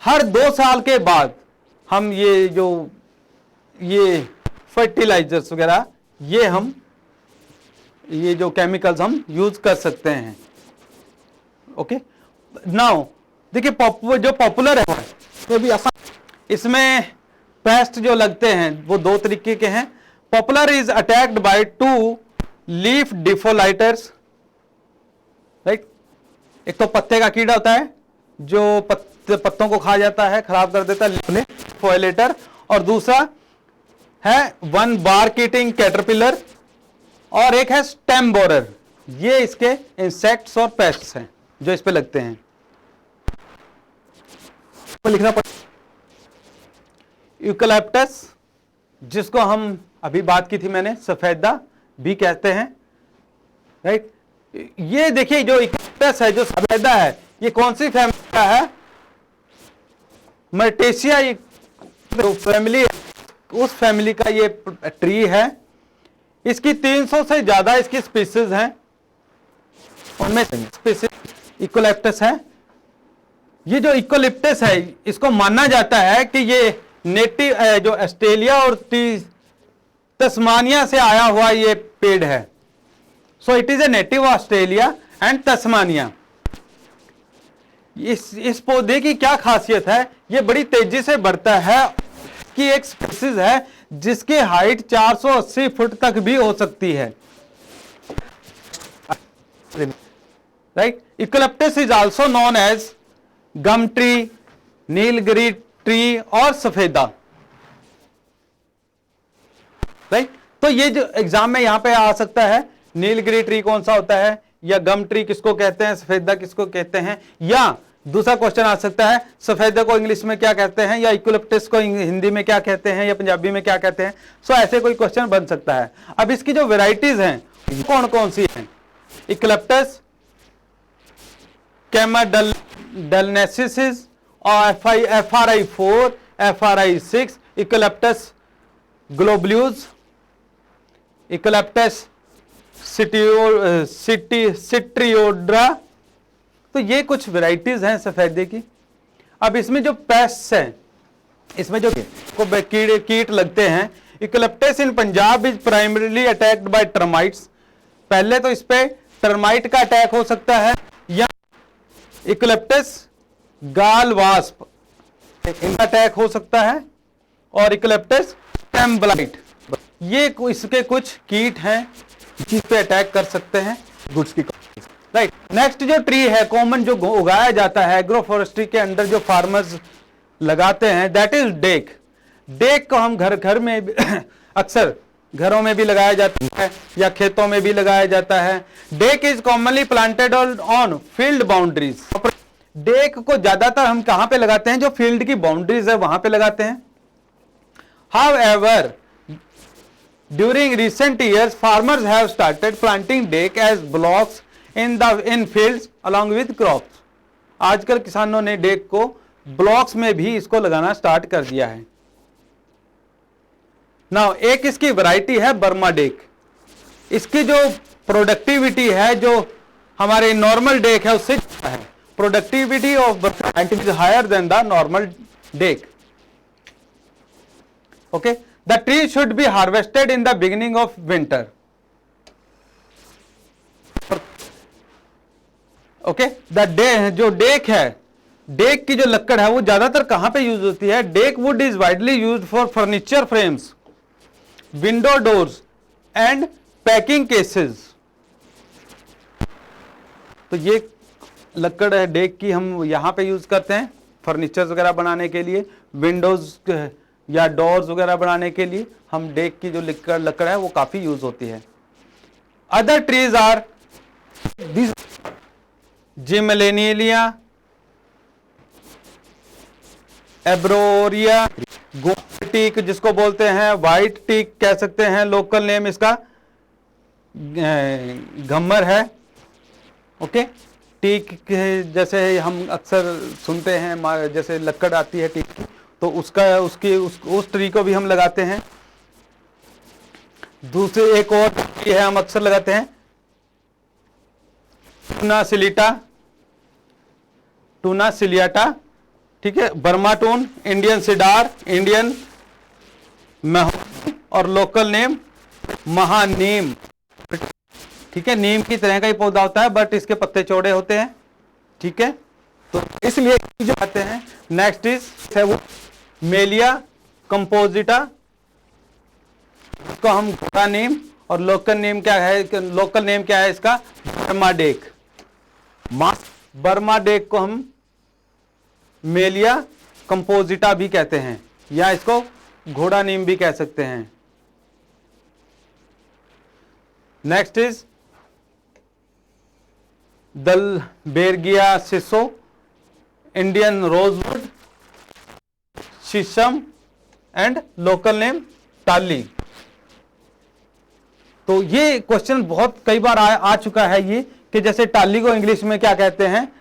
हर 2 साल के बाद हम ये फर्टिलाइजर्स वगैरह ये जो केमिकल्स हम यूज कर सकते हैं। ओके, नाउ देखिए जो पॉपुलर है तो भी आसान, इसमें पेस्ट जो लगते हैं वो 2 तरीके के हैं। Popular is attacked by 2 leaf defoliators, right. एक तो पत्ते का कीड़ा होता है जो पत्तों को खा जाता है, खराब कर देता है, फोइलेटर, और दूसरा है 1 बार्क ईटिंग कैटरपिलर, और एक है स्टेम बोरर। ये इसके इंसेक्ट्स और पेस्ट्स हैं जो इस पे लगते हैं। लिखना पड़ेगा यूकलिप्टस, जिसको हम अभी बात की थी मैंने, सफेदा भी कहते हैं, राइट। ये देखिए जो यूकलिप्टस है, जो सफेदा है, ये कौन सी फैमिली का है, मर्टेशिया फैमिली, उस फैमिली का ये ट्री है। इसकी 300 से ज्यादा इसकी स्पीसीज हैं, उनमें स्पीसीज यूकलिप्टस है। ये जो यूकलिप्टस है इसको माना जाता है कि ये नेटिव जो ऑस्ट्रेलिया और तस्मानिया से आया हुआ ये पेड़ है। So it is a native Australia and Tasmania. इस पौधे की क्या खासियत है, ये बड़ी तेजी से बढ़ता है कि एक स्पीसीज है जिसकी हाइट 480 फुट तक भी हो सकती है। Right, eucalyptus is also known as gum tree, nilgiri tree और सफेदा। राइट, तो ये जो एग्जाम में यहां पे आ सकता है, नीलगिरी ट्री कौन सा होता है, या गम ट्री किसको कहते हैं, सफेदा किसको कहते हैं, या दूसरा क्वेश्चन आ सकता है सफेदे को इंग्लिश में क्या कहते हैं, या यूकलिप्टस को हिंदी में क्या कहते हैं, या पंजाबी में क्या कहते हैं। सो ऐसे कोई क्वेश्चन बन सकता है। अब इसकी जो वेराइटीज हैं कौन कौन सी हैं, यूकलिप्टस कैमाडलनेसिस और FRI4, FRI6, यूकलिप्टस ग्लोबुलस, यूकलिप्टस सिट्रियोड्रा। तो ये कुछ वेराइटीज हैं सफेदे की। अब इसमें जो पेस्ट्स हैं, इसमें जो कीट लगते हैं, eucalyptus in Punjab is primarily attacked by termites. पहले तो इस पे टर्माइट का अटैक हो सकता है, या यूकलिप्टस गाल वास्प इनका अटैक हो सकता है, और यूकलिप्टस टेम्बलाइट, ये इसके कुछ कीट हैं जिस पे अटैक कर सकते हैं गुड्स की। राइट, नेक्स्ट जो ट्री है कॉमन जो उगाया जाता है एग्रो फॉरेस्ट्री के अंदर, जो फार्मर्स लगाते हैं, दैट इज डेक। डेक को हम घर में अक्सर घरों में भी लगाया जाता है या खेतों में भी लगाया जाता है। Deck is commonly planted on field boundaries. Deck को ज्यादातर हम कहां पे लगाते हैं, जो फील्ड की बाउंड्रीज है वहां पे लगाते हैं। However, during recent years, farmers have started planting deck as blocks in fields along with crops. आजकल किसानों ने डेक को ब्लॉक्स में भी इसको लगाना स्टार्ट कर दिया है। नाउ एक इसकी वैरायटी है बर्मा डेक। इसकी जो प्रोडक्टिविटी है, जो हमारे नॉर्मल डेक है उससे है, productivity of Burma is higher than the normal डेक। Okay, the tree should be harvested in the beginning of winter. Okay, जो डेक है, डेक की जो लकड़ है वो ज्यादातर कहां पे यूज होती है, deck would is widely used for furniture frames, window doors and packing cases. तो ये लकड़ है डेक की, हम यहां पे यूज करते हैं फर्नीचर वगैरह बनाने के लिए, विंडोज या डोर्स वगैरह बनाने के लिए हम डेक की जो लकड़ है वो काफी यूज होती है। Other trees are this gmelina, arborea, gold teak जिसको बोलते हैं, व्हाइट टीक कह सकते हैं, लोकल नेम इसका घम्मर है। ओके, टीक जैसे हम अक्सर सुनते हैं, जैसे लकड़ आती है टीक की, तो उस ट्री को भी हम लगाते हैं। दूसरे एक और ट्री है हम अक्सर लगाते हैं, टूना सिलियाटा, ठीक है, बर्माटून, इंडियन सिडार, इंडियन महू, और लोकल नेम महानीम। ठीक है, नीम की तरह का ही पौधा होता है बट इसके पत्ते चौड़े होते हैं। ठीक है, तो इसलिए जो आते हैं। नेक्स्ट इज है वो मेलिया कंपोजिटा, इसको हम घोड़ा नेम, और लोकल नेम क्या है इसका, बर्मा डेक। बर्मा डेक को हम मेलिया कंपोजिटा भी कहते हैं, या इसको घोड़ा नीम भी कह सकते हैं। Next is dalbergia sissoo, Indian rosewood, shisham and local name tali. तो ये क्वेश्चन बहुत कई बार आ चुका है ये, कि जैसे टाली को इंग्लिश में क्या कहते हैं,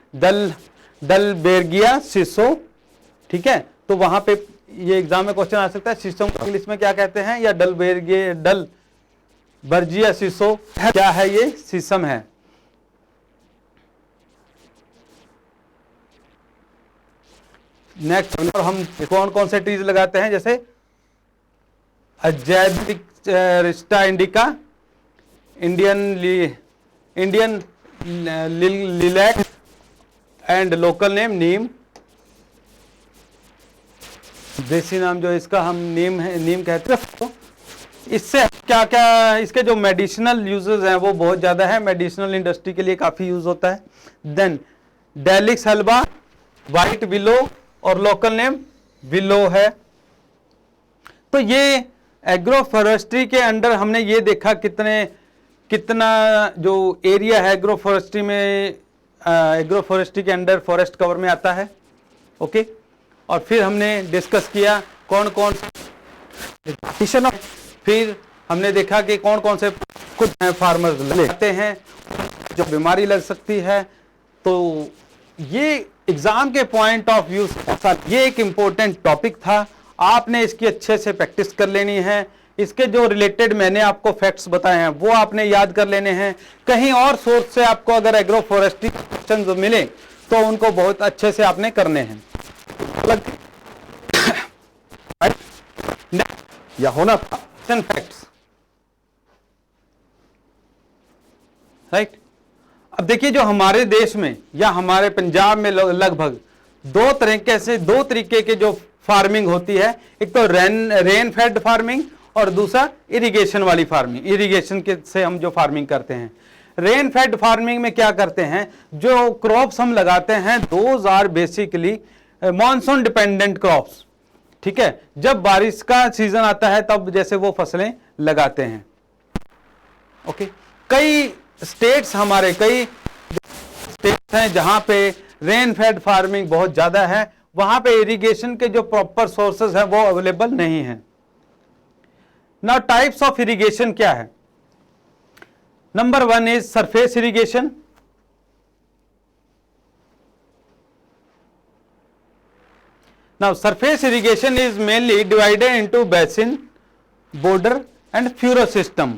दलबेर्गिया सिसो। ठीक है, तो वहां पे ये एग्जाम में क्वेश्चन आ सकता है, शीशम को इंग्लिश में क्या कहते हैं, या दलबर्जिया सिसो क्या है, ये शीशम है। नेक्स्ट, और हम कौन कौन से ट्रीज लगाते हैं, जैसे azadirachta indica, Indian lilac and local name neem. देसी नाम जो इसका हम नीम कहते हैं। तो इससे क्या क्या इसके जो मेडिसिनल यूजेस हैं वो बहुत ज़्यादा है, मेडिसिनल इंडस्ट्री के लिए काफ़ी यूज होता है। देन डेलिक्स हलवा, वाइट विलो और लोकल नेम विलो है। तो ये एग्रो फॉरेस्ट्री के अंडर हमने ये देखा कितना जो एरिया है एग्रो फॉरेस्ट्री में, एग्रो फॉरेस्ट्री के अंडर फॉरेस्ट कवर में आता है। ओके, और फिर हमने डिस्कस किया कौन कौन फिर हमने देखा कि कौन कौन से कुछ फार्मर्स लगते हैं जो बीमारी लग सकती है। तो ये एग्जाम के पॉइंट ऑफ व्यू ये एक इम्पोर्टेंट टॉपिक था, आपने इसकी अच्छे से प्रैक्टिस कर लेनी है। इसके जो रिलेटेड मैंने आपको फैक्ट्स बताए हैं वो आपने याद कर लेने हैं। कहीं और सोर्स से आपको अगर एग्रो फॉरेस्ट्री क्वेश्चंस मिले तो उनको बहुत अच्छे से आपने करने हैं। या होना था फैक्ट्स, राइट। अब देखिए जो हमारे देश में या हमारे पंजाब में लगभग दो तरीके के जो फार्मिंग होती है, एक तो रेन फेड फार्मिंग और दूसरा इरिगेशन वाली फार्मिंग। इरिगेशन के से हम जो फार्मिंग करते हैं, रेन फेड फार्मिंग में क्या करते हैं, जो क्रॉप्स हम लगाते हैं those are basically monsoon dependent crops. ठीक है, जब बारिश का सीजन आता है तब जैसे वो फसलें लगाते हैं। ओके, कई स्टेट्स हैं जहां पे रेन फेड फार्मिंग बहुत ज्यादा है, वहां पे इरिगेशन के जो प्रॉपर सोर्सेज हैं वो अवेलेबल नहीं है। नाउ टाइप्स ऑफ इरिगेशन क्या है? Number 1 is surface irrigation. Now surface irrigation is mainly divided into basin, border and furrow system.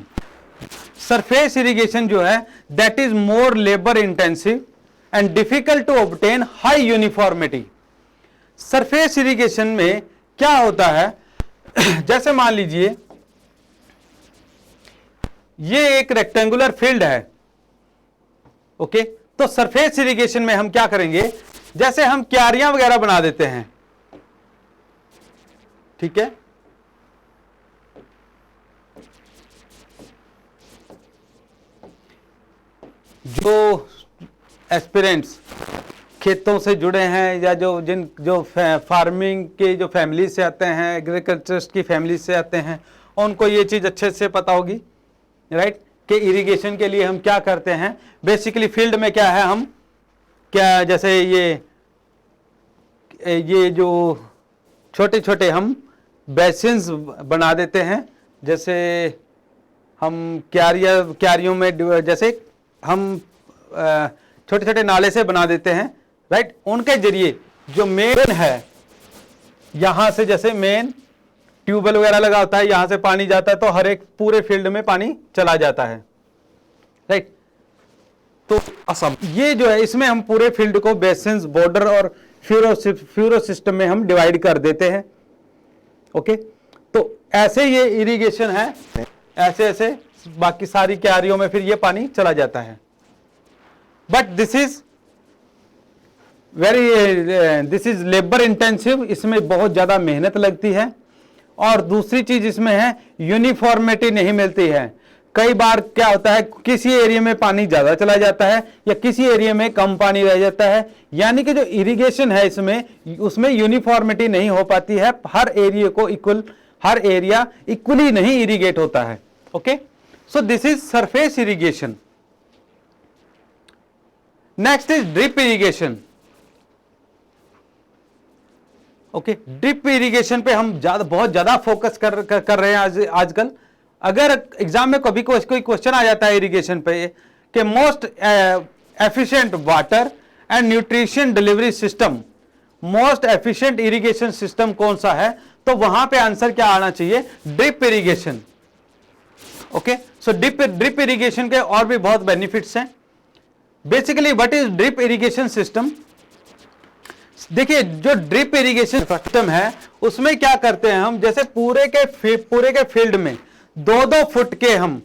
Surface irrigation जो है that is more labor intensive and difficult to obtain high uniformity. Surface irrigation में क्या होता है, जैसे मान लीजिए ये एक रेक्टेंगुलर फील्ड है। ओके, तो सरफेस इरिगेशन में हम क्या करेंगे, जैसे हम क्यारियां वगैरह बना देते हैं। ठीक है, जो एस्पिरेंट्स खेतों से जुड़े हैं या जो फार्मिंग के जो फैमिली से आते हैं, एग्रीकल्चरिस्ट की फैमिली से आते हैं, उनको ये चीज़ अच्छे से पता होगी, राइट, कि इरिगेशन के लिए हम क्या करते हैं। बेसिकली फील्ड में क्या है, हम क्या जैसे ये जो छोटे छोटे हम बेसिन्स बना देते हैं, जैसे हम क्यारियों में जैसे हम छोटे छोटे नाले से बना देते हैं, राइट। उनके जरिए जो मेन है, यहां से जैसे मेन ट्यूबवेल वगैरह लगा होता है, यहां से पानी जाता है तो हर एक पूरे फील्ड में पानी चला जाता है, राइट। तो असम ये जो है, इसमें हम पूरे फील्ड को बेसिन्स, बॉर्डर और फ्यूरो सिस्टम में हम डिवाइड कर देते हैं। ओके, तो ऐसे ये इरिगेशन है, ऐसे बाकी सारी क्यारियों में फिर ये पानी चला जाता है। But this is labour intensive, इसमें बहुत ज्यादा मेहनत लगती है। और दूसरी चीज इसमें है, यूनिफॉर्मिटी नहीं मिलती है। कई बार क्या होता है, किसी एरिया में पानी ज्यादा चला जाता है या किसी एरिया में कम पानी रह जाता है, यानी कि जो इरिगेशन है उसमें यूनिफॉर्मिटी नहीं हो पाती है। हर एरिया इक्वली नहीं इरिगेट होता है। Okay, so this is surface irrigation. Next is drip irrigation. Okay, drip irrigation पे हम बहुत ज्यादा फोकस कर रहे हैं आजकल। अगर एग्जाम में कभी कोई क्वेश्चन आ जाता है इरिगेशन पे कि most efficient water and nutrition delivery system, most efficient irrigation system कौन सा है, तो वहां पे आंसर क्या आना चाहिए, ड्रिप इरिगेशन। ओके, सो ड्रिप इरिगेशन के और भी बहुत बेनिफिट्स हैं। Basically what is drip irrigation system? देखिए, जो ड्रिप इरिगेशन सिस्टम है उसमें क्या करते हैं हम, जैसे पूरे के फील्ड में 2-2 फुट के हम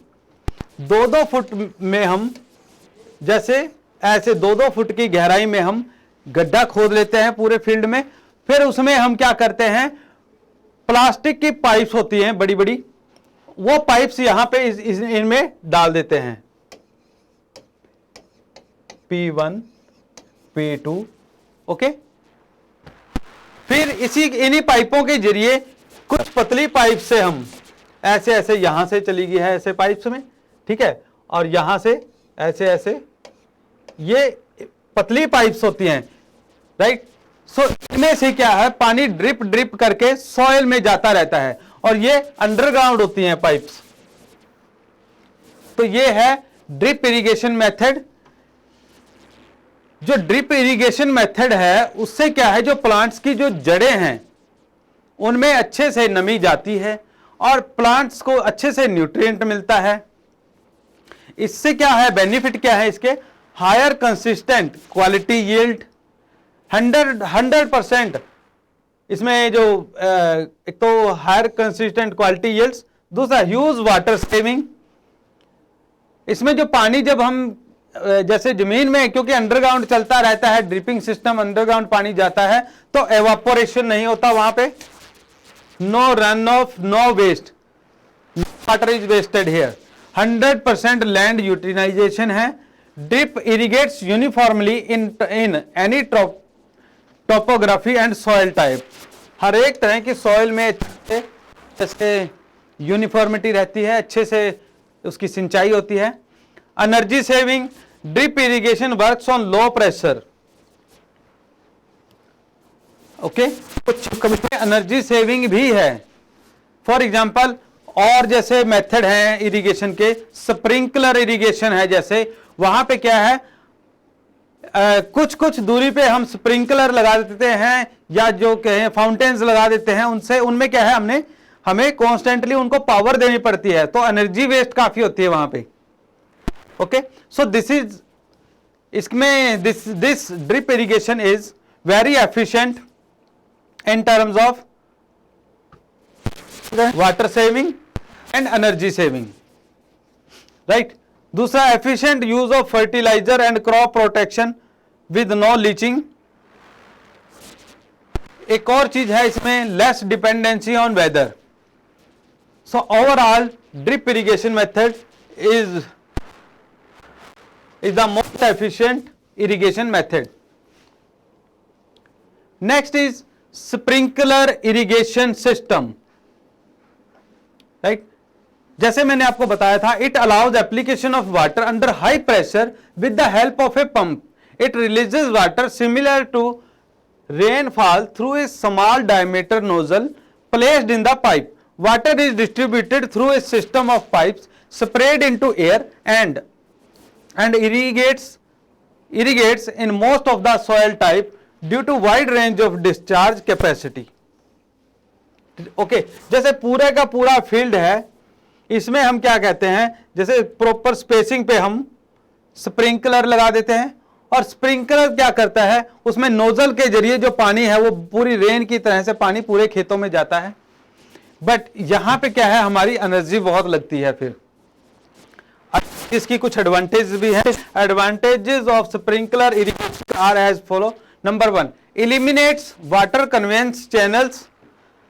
2-2 फुट में हम जैसे ऐसे 2-2 फुट की गहराई में हम गड्ढा खोद लेते हैं पूरे फील्ड में। फिर उसमें हम क्या करते हैं, प्लास्टिक की पाइप्स होती हैं बड़ी बड़ी, वो पाइप्स यहां पे इनमें डाल देते हैं, P1 P2, ओके। फिर इन्हीं पाइपों के जरिए कुछ पतली पाइप से हम ऐसे ऐसे यहां से चली गई है ऐसे पाइप्स में, ठीक है, और यहां से ऐसे ऐसे ये पतली पाइप्स होती हैं, राइट। सो इनमें से क्या है, पानी ड्रिप ड्रिप करके सॉइल में जाता रहता है और ये अंडरग्राउंड होती हैं पाइप्स। तो ये है ड्रिप इरिगेशन मेथड। जो ड्रिप इरिगेशन मेथड है उससे क्या है, जो प्लांट्स की जो जड़ें हैं उनमें अच्छे से नमी जाती है और प्लांट्स को अच्छे से न्यूट्रिएंट मिलता है। इससे क्या है, बेनिफिट क्या है इसके, हायर कंसिस्टेंट क्वालिटी यील्ड, 100% इसमें जो एक तो हायर कंसिस्टेंट क्वालिटी यील्ड्स, दूसरा ह्यूज वाटर सेविंग। इसमें जो पानी जब हम जैसे जमीन में, क्योंकि अंडरग्राउंड चलता रहता है, ड्रिपिंग सिस्टम, अंडरग्राउंड पानी जाता है तो एवापोरेशन नहीं होता वहां पे, no run off, no waste, water is wasted here, 100% land utilisation है। Drip irrigates uniformly in any topography and soil type. हर एक तरह की सॉइल में जैसे यूनिफॉर्मिटी रहती है, अच्छे से उसकी सिंचाई होती है। Energy saving, drip irrigation works on low pressure, okay. कुछ एनर्जी सेविंग भी है, फॉर एग्जांपल, और जैसे मेथड है इरिगेशन के, स्प्रिंकलर इरिगेशन है, जैसे वहां पे क्या है, कुछ कुछ दूरी पे हम स्प्रिंकलर लगा देते हैं या जो कहें फाउंटेन्स लगा देते हैं, उनसे उनमें क्या है, हमें कॉन्स्टेंटली उनको पावर देनी पड़ती है, तो एनर्जी वेस्ट काफी होती है वहां पे, ओके। सो दिस इज, इसमें this drip irrigation is very efficient in terms of water saving and energy saving, right। दूसरा, efficient use of fertilizer and crop protection with no leaching। एक और चीज है इसमें, less dependency on weather। so overall drip irrigation method is the most efficient irrigation method। next is sprinkler irrigation system, right. जैसे मैंने आपको बताया था, it allows application of water under high pressure with the help of a pump. It releases water similar to rainfall through a small diameter nozzle placed in the pipe. Water is distributed through a system of pipes spread into air and irrigates in most of the soil type due to wide range of discharge capacity। Okay, जैसे पूरे का पूरा फील्ड है, इसमें हम क्या कहते हैं, जैसे प्रॉपर स्पेसिंग पे हम स्प्रिंकलर लगा देते हैं, और स्प्रिंकलर क्या करता है, उसमें नोजल के जरिए जो पानी है वो पूरी रेन की तरह से पानी पूरे खेतों में जाता है। बट यहां पे क्या है, हमारी एनर्जी बहुत लगती है। फिर इसकी कुछ एडवांटेज भी है। Advantages of sprinkler irrigation are as follow. Number 1, eliminates water conveyance channels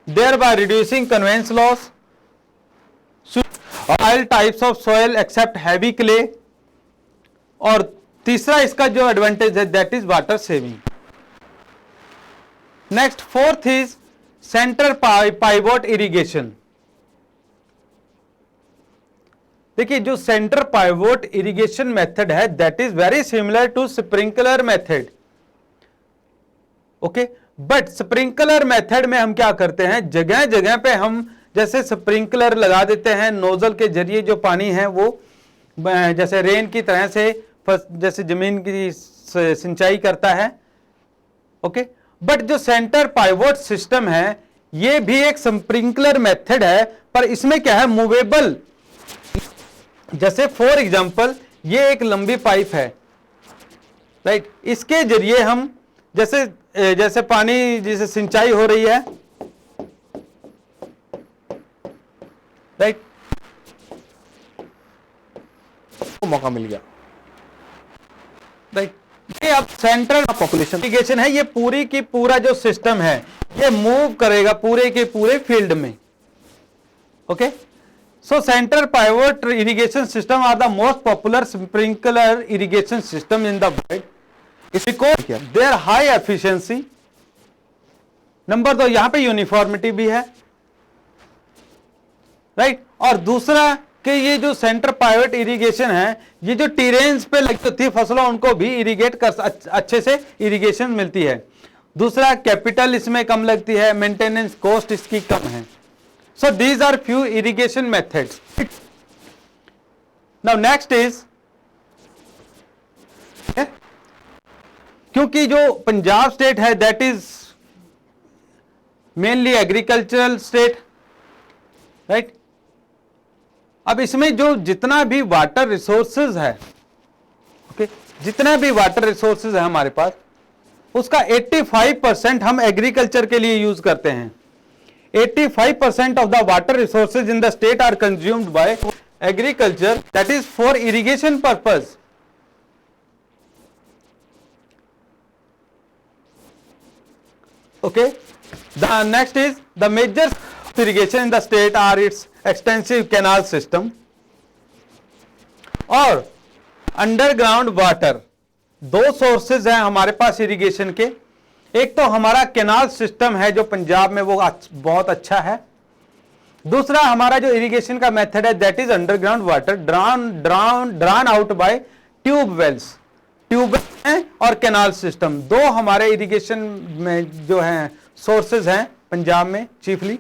thereby reducing conveyance loss। All types of soil except heavy clay। और तीसरा इसका जो एडवांटेज है, that is water saving. Next, fourth is centre pivot irrigation. देखिए, जो सेंटर पाइवोट इरिगेशन मेथड है, that is very similar to sprinkler method, okay. But sprinkler method में हम क्या करते हैं, जगह जगह पे हम जैसे स्प्रिंकलर लगा देते हैं, नोजल के जरिए जो पानी है वो जैसे रेन की तरह से जैसे जमीन की सिंचाई करता है, ओके। बट जो सेंटर पाइवोट सिस्टम है, ये भी एक स्प्रिंकलर मेथड है, पर इसमें क्या है, मूवेबल। जैसे फॉर एग्जांपल, ये एक लंबी पाइप है, राइट। इसके जरिए हम जैसे पानी जैसे सिंचाई हो रही है, राइट, मौका मिल गया। राइट, ये अब सेंट्रल पॉपुलेशन इरिगेशन है, ये पूरी की पूरा जो सिस्टम है ये मूव करेगा पूरे के पूरे फील्ड में। Okay, so central pivot irrigation system are the most popular sprinkler irrigation system in the world because their high efficiency. Number 2, यहां पे यूनिफॉर्मिटी भी है, राइट। और दूसरा कि ये जो सेंटर पाइवट इरिगेशन है, ये जो टीरेन्स पे लगती थी फसलों उनको भी इरिगेट कर अच्छे से इरिगेशन मिलती है। दूसरा, कैपिटल इसमें कम लगती है, मेंटेनेंस कॉस्ट इसकी कम है। So these are few irrigation methods. Now next is, क्योंकि जो पंजाब स्टेट है that is mainly agricultural state, right. अब इसमें जो जितना भी वाटर रिसोर्सेज है, ओके, जितना भी वाटर रिसोर्सेज है हमारे पास, उसका 85% हम एग्रीकल्चर के लिए यूज करते हैं। 85% of the water resources in the state are consumed by agriculture, that is for irrigation purpose. Okay, the next is the major irrigation in the state are its extensive canal system और अंडरग्राउंड वाटर। दो सोर्सेज हैं हमारे पास इरिगेशन के, एक तो हमारा कैनाल सिस्टम है जो पंजाब में वो बहुत अच्छा है। दूसरा हमारा जो इरिगेशन का मेथड है that is underground water drawn out by tube wells हैं और कैनाल सिस्टम। दो हमारे इरिगेशन में जो हैं सोर्सेज हैं पंजाब में चीफली।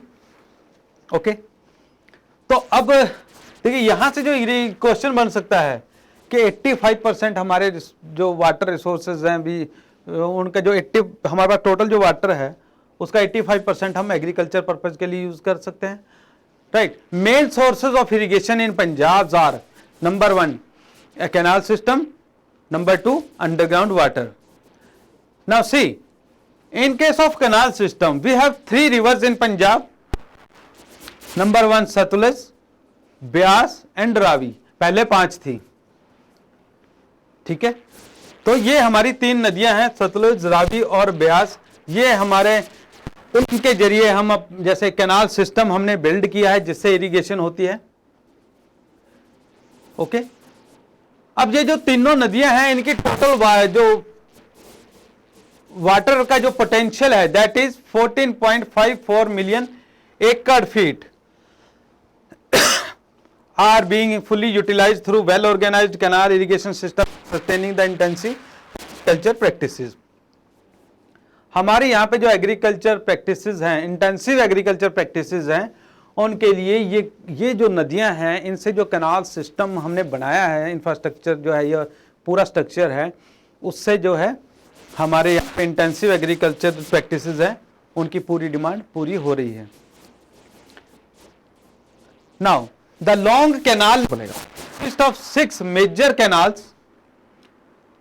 ओके, तो अब देखिए यहां से जो क्वेश्चन बन सकता है कि 85% हमारे जो वाटर रिसोर्सेज हैं भी उनका जो हमारे पास टोटल जो वाटर है उसका 85% हम एग्रीकल्चर पर्पज के लिए यूज कर सकते हैं, right. Main sources of irrigation in Punjab are number 1 canal system, number 2 underground water. Now see, in case of canal system we have 3 rivers in Punjab. Number 1 Sutlej, Beas and Ravi, पहले 5 थी, ठीक है। तो ये हमारी 3 नदियां हैं, सतलुज, रावी और ब्यास। ये हमारे उनके जरिए हम जैसे कैनाल सिस्टम हमने बिल्ड किया है जिससे इरिगेशन होती है। ओके, अब ये जो तीनों नदियां हैं इनकी टोटल जो वाटर का जो पोटेंशियल है दैट इज 14.54 मिलियन एकड़ feet are being fully utilized through well organized canal irrigation system sustaining the intensive culture practices। हमारे यहाँ पे जो एग्रीकल्चर प्रैक्टिसेस हैं, इंटेंसिव एग्रीकल्चर प्रैक्टिसेस हैं, उनके लिए ये जो नदियां हैं इनसे जो कैनाल सिस्टम हमने बनाया है, इंफ्रास्ट्रक्चर जो है ये पूरा स्ट्रक्चर है, उससे जो है हमारे यहाँ पे इंटेंसिव एग्रीकल्चर प्रैक्टिसेस हैं उनकी पूरी डिमांड पूरी हो रही है। नाउ द लॉन्ग कैनाल बनेगा लिस्ट ऑफ 6 मेजर कैनाल्स।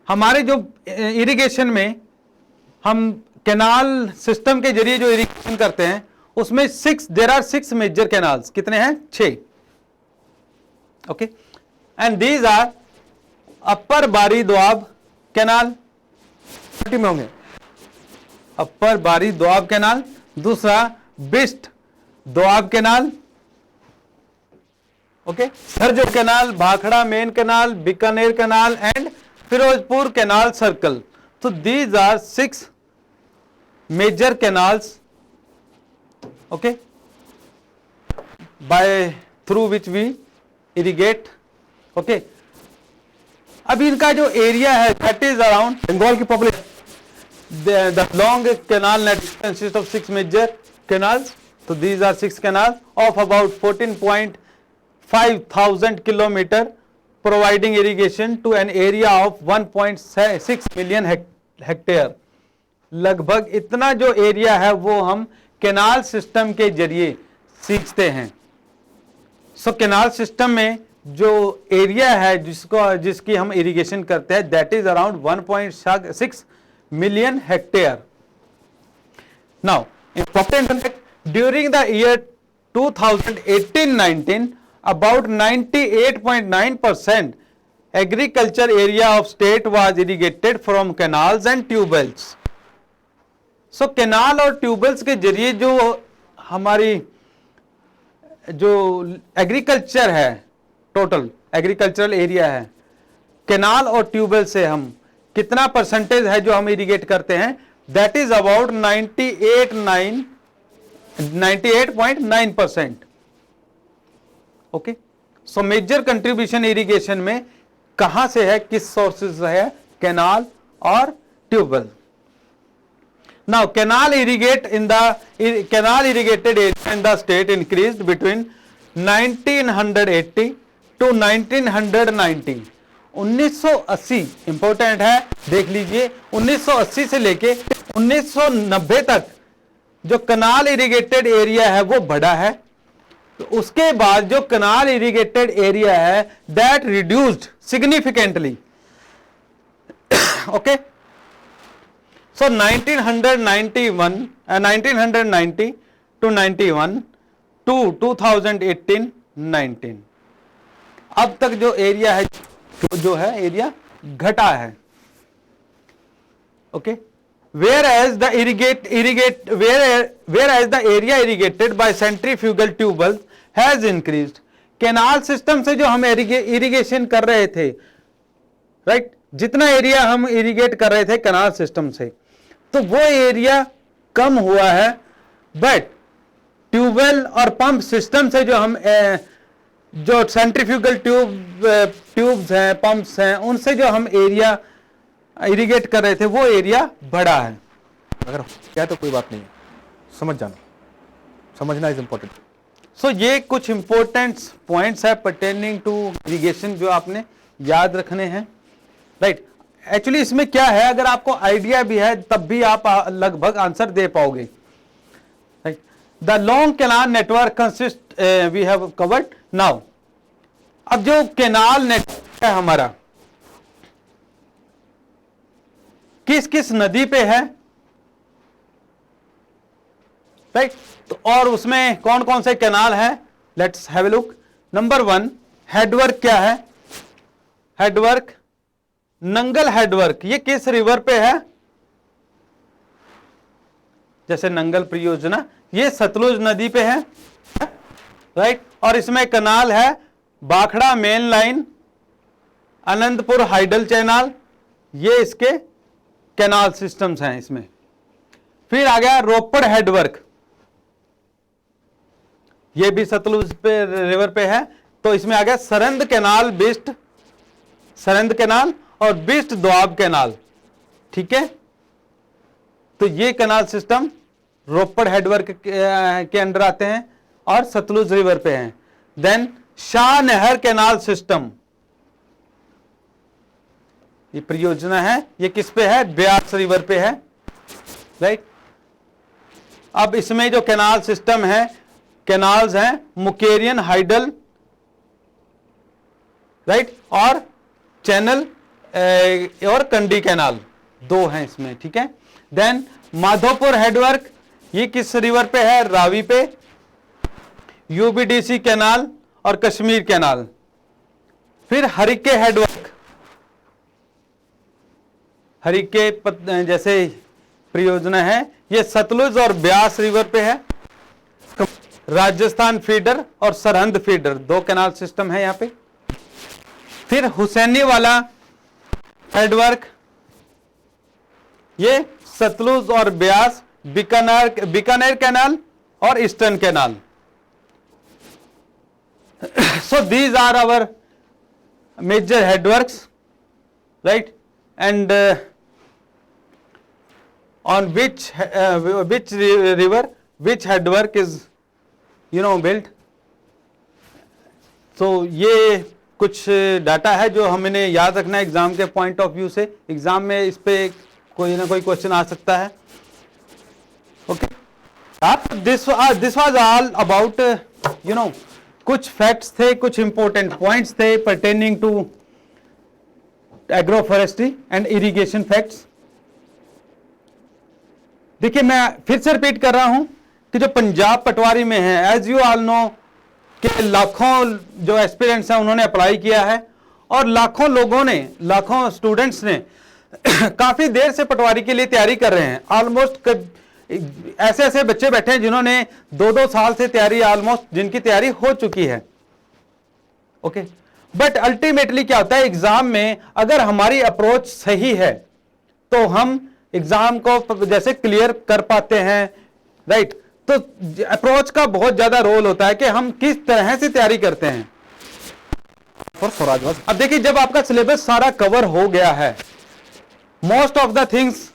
हमारे जो इरिगेशन में हम कैनाल सिस्टम के जरिए जो इरिगेशन करते हैं उसमें देयर आर 6 मेजर कैनाल्स। कितने हैं? 6। ओके, एंड दीज आर अपर बारी दोआब कैनाल में होंगे, अपर बारी दोआब कैनाल। दूसरा बिस्ट दोआब कैनाल, ओके, सरजो canal, Bhakra main canal, Bikaner canal and Firozpur canal circle. तो these are 6 major canals, okay, by through which we irrigate. Okay, अब इनका जो एरिया है दैट इज अराउंड बंगाल की population. The long canal net consists of 6 major canals. So these are 6 canals of about 14.5 thousand kilometer, providing irrigation to an area of 1.6 million hectare. लगभग इतना जो एरिया है वो हम कैनाल सिस्टम के जरिए सींचते हैं। सो कैनाल सिस्टम में जो एरिया है जिसकी हम इरिगेशन करते हैं that is around 1.6 million hectare. Now, important fact, during the year 2018-19, about 98.9% agriculture area of state was irrigated from canals and tube wells. So canal और ट्यूबवेल्स के जरिए जो हमारी जो एग्रीकल्चर है, टोटल एग्रीकल्चरल एरिया है, कैनाल और ट्यूबवेल से हम कितना परसेंटेज है जो हम इरिगेट करते हैं, that is about 98.9%। Okay, so major contribution irrigation में कहां से है, किस सोर्सेज है, कैनाल और tubewell. Now, canal irrigated area in the state increased between 1980 to 1990। 1980 important है, देख लीजिए, 1980 से लेके 1990 तक जो कनाल इरिगेटेड एरिया है वो बढ़ा है। तो उसके बाद जो कनाल इरिगेटेड एरिया है that reduced significantly. Okay, so 1990 to 91 to 2018-19 अब तक जो एरिया है जो है एरिया घटा है। Okay, whereas the area irrigated by centrifugal tubes has increased। Canal system से जो हम इरिगेशन कर रहे थे, राइट, जितना एरिया हम इरिगेट कर रहे थे कैनाल सिस्टम से, तो वो एरिया कम हुआ है। बट ट्यूबवेल और पंप सिस्टम से जो हम जो सेंट्रीफ्यूगल ट्यूब्स हैं, पंप्स हैं, उनसे जो हम एरिया इरिगेट कर रहे थे वो एरिया बढ़ा है। अगर क्या तो कोई बात नहीं है, समझ जाना, समझना इज इंपॉर्टेंट। सो ये कुछ इंपॉर्टेंट पॉइंट्स है पर्टेनिंग टू इरिगेशन जो आपने याद रखने हैं, राइट। एक्चुअली इसमें क्या है, अगर आपको आइडिया भी है तब भी आप लगभग आंसर दे पाओगे, right. The long canal network consist we have covered now. अब जो कैनाल नेटवर्क है हमारा किस किस नदी पे है, राइट, तो और उसमें कौन कौन से कैनाल हैं, let's have a look. Number 1, headwork क्या है, हेडवर्क नंगल हेडवर्क, ये किस रिवर पे है, जैसे नंगल परियोजना ये सतलुज नदी पे है, राइट। और इसमें कनाल है बाखड़ा main line, Anantpur hydel channel, ये इसके कैनाल सिस्टम्स हैं इसमें। फिर आ गया रोपड़ हेडवर्क, ये भी सतलुज पे रिवर पे है, तो इसमें आ गया सरंद कैनाल, बिस्ट सरंद कैनाल और बिस्ट दोआब कैनाल, ठीक है। तो ये कैनाल सिस्टम रोपड़ हेडवर्क के अंडर आते हैं और सतलुज रिवर पे हैं। देन शाह नहर कैनाल सिस्टम, ये परियोजना है, ये किस पे है, ब्यास रिवर पे है, राइट। अब इसमें जो कैनाल सिस्टम है, कैनाल्स हैं मुकेरियन हाइडल, राइट, और चैनल और कंडी कैनाल, दो हैं इसमें, ठीक है। देन माधोपुर हेडवर्क, ये किस रिवर पे है, रावी पे, यूबीडीसी कैनाल और कश्मीर कैनाल। फिर हरिके हेडवर्क, हरिके जैसे परियोजना है, ये सतलुज और ब्यास रिवर पे है। राजस्थान फीडर और सरहंद फीडर, दो कैनाल सिस्टम है यहां पे। फिर हुसैनी वाला हेडवर्क, ये सतलुज और ब्यास, बीकानेर कैनाल और eastern canal. So these are our major headworks, right, and on which river which headwork is built. तो ये कुछ डाटा है जो हमें याद रखना है एग्जाम के पॉइंट ऑफ व्यू से। एग्जाम में इस पे कोई ना कोई क्वेश्चन आ सकता है। Okay, this was all about कुछ फैक्ट्स थे, कुछ इंपॉर्टेंट पॉइंट्स थे pertaining to agro forestry and irrigation facts. देखिए, मैं फिर से रिपीट कर रहा हूं कि जो पंजाब पटवारी में है, एज यू ऑल नो कि लाखों जो एस्पिरेंट्स हैं उन्होंने अप्लाई किया है और लाखों लोगों ने, लाखों स्टूडेंट्स ने काफी देर से पटवारी के लिए तैयारी कर रहे हैं। ऑलमोस्ट ऐसे ऐसे बच्चे बैठे हैं जिन्होंने 2-2 साल से तैयारी, ऑलमोस्ट जिनकी तैयारी हो चुकी है। ओके, बट अल्टीमेटली क्या होता है एग्जाम में, अगर हमारी अप्रोच सही है तो हम एग्जाम को जैसे क्लियर कर पाते हैं, राइट। तो अप्रोच का बहुत ज्यादा रोल होता है कि हम किस तरह से तैयारी करते हैं। और स्वराज, अब देखिए, जब आपका सिलेबस सारा कवर हो गया है, मोस्ट ऑफ द थिंग्स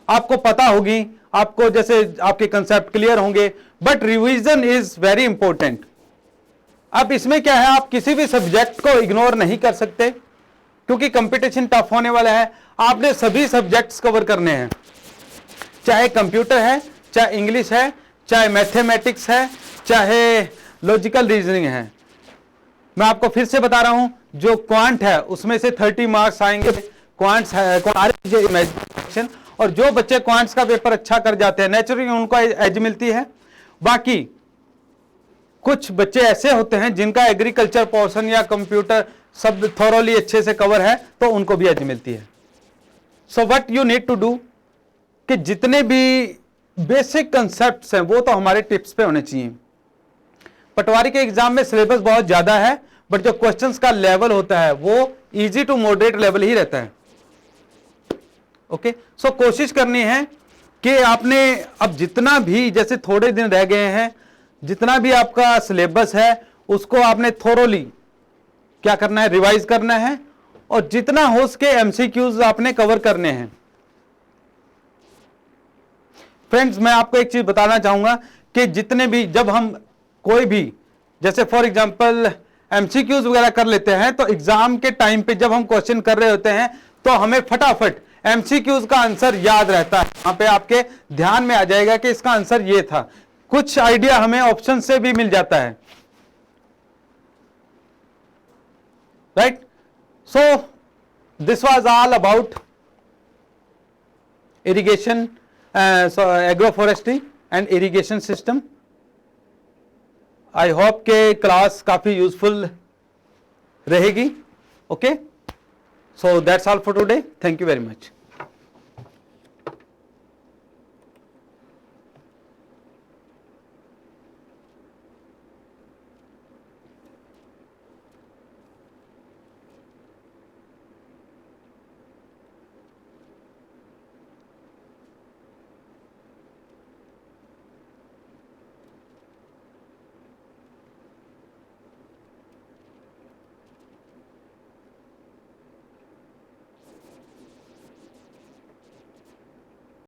आपको पता होगी, आपको जैसे आपके कंसेप्ट क्लियर होंगे, but revision is very important. अब इसमें क्या है, आप किसी भी सब्जेक्ट को इग्नोर नहीं कर सकते क्योंकि कंपटीशन टफ होने वाला है। आपने सभी सब्जेक्ट्स कवर करने हैं, चाहे कंप्यूटर है, चाहे इंग्लिश है, चाहे मैथमेटिक्स है, चाहे लॉजिकल रीजनिंग है। मैं आपको फिर से बता रहा हूं, जो क्वांट है उसमें से 30 मार्क्स आएंगे, क्वांट्स है, इमेजिनेशन, और जो बच्चे क्वांट्स का पेपर अच्छा कर जाते हैं नेचुरली उनको एज मिलती है। बाकी कुछ बच्चे ऐसे होते हैं जिनका एग्रीकल्चर पोर्शन या कंप्यूटर सब थोरोली अच्छे से कवर है, तो उनको भी एज मिलती है। So what you need to do कि जितने भी बेसिक कंसेप्ट्स हैं वो तो हमारे टिप्स पे होने चाहिए। पटवारी के एग्जाम में सिलेबस बहुत ज्यादा है, बट जो क्वेश्चंस का लेवल होता है वो इजी टू मॉडरेट लेवल ही रहता है। ओके, सो कोशिश करनी है कि आपने अब जितना भी, जैसे थोड़े दिन रह गए हैं, जितना भी आपका सिलेबस है उसको आपने थोरोली क्या करना है, रिवाइज करना है, और जितना हो सके एमसीक्यूज आपने कवर करने हैं। फ्रेंड्स, मैं आपको एक चीज बताना चाहूंगा कि जितने भी, जब हम कोई भी, जैसे फॉर एग्जांपल एमसीक्यूज वगैरह कर लेते हैं, तो एग्जाम के टाइम पे जब हम क्वेश्चन कर रहे होते हैं तो हमें फटाफट एमसीक्यूज का आंसर याद रहता है। वहां पे आपके ध्यान में आ जाएगा कि इसका आंसर ये था। कुछ आइडिया हमें ऑप्शन से भी मिल जाता है, right. So this was all about irrigation, agroforestry and irrigation system. I hope के क्लास काफी यूजफुल रहेगी। Okay, so that's all for today. Thank you very much.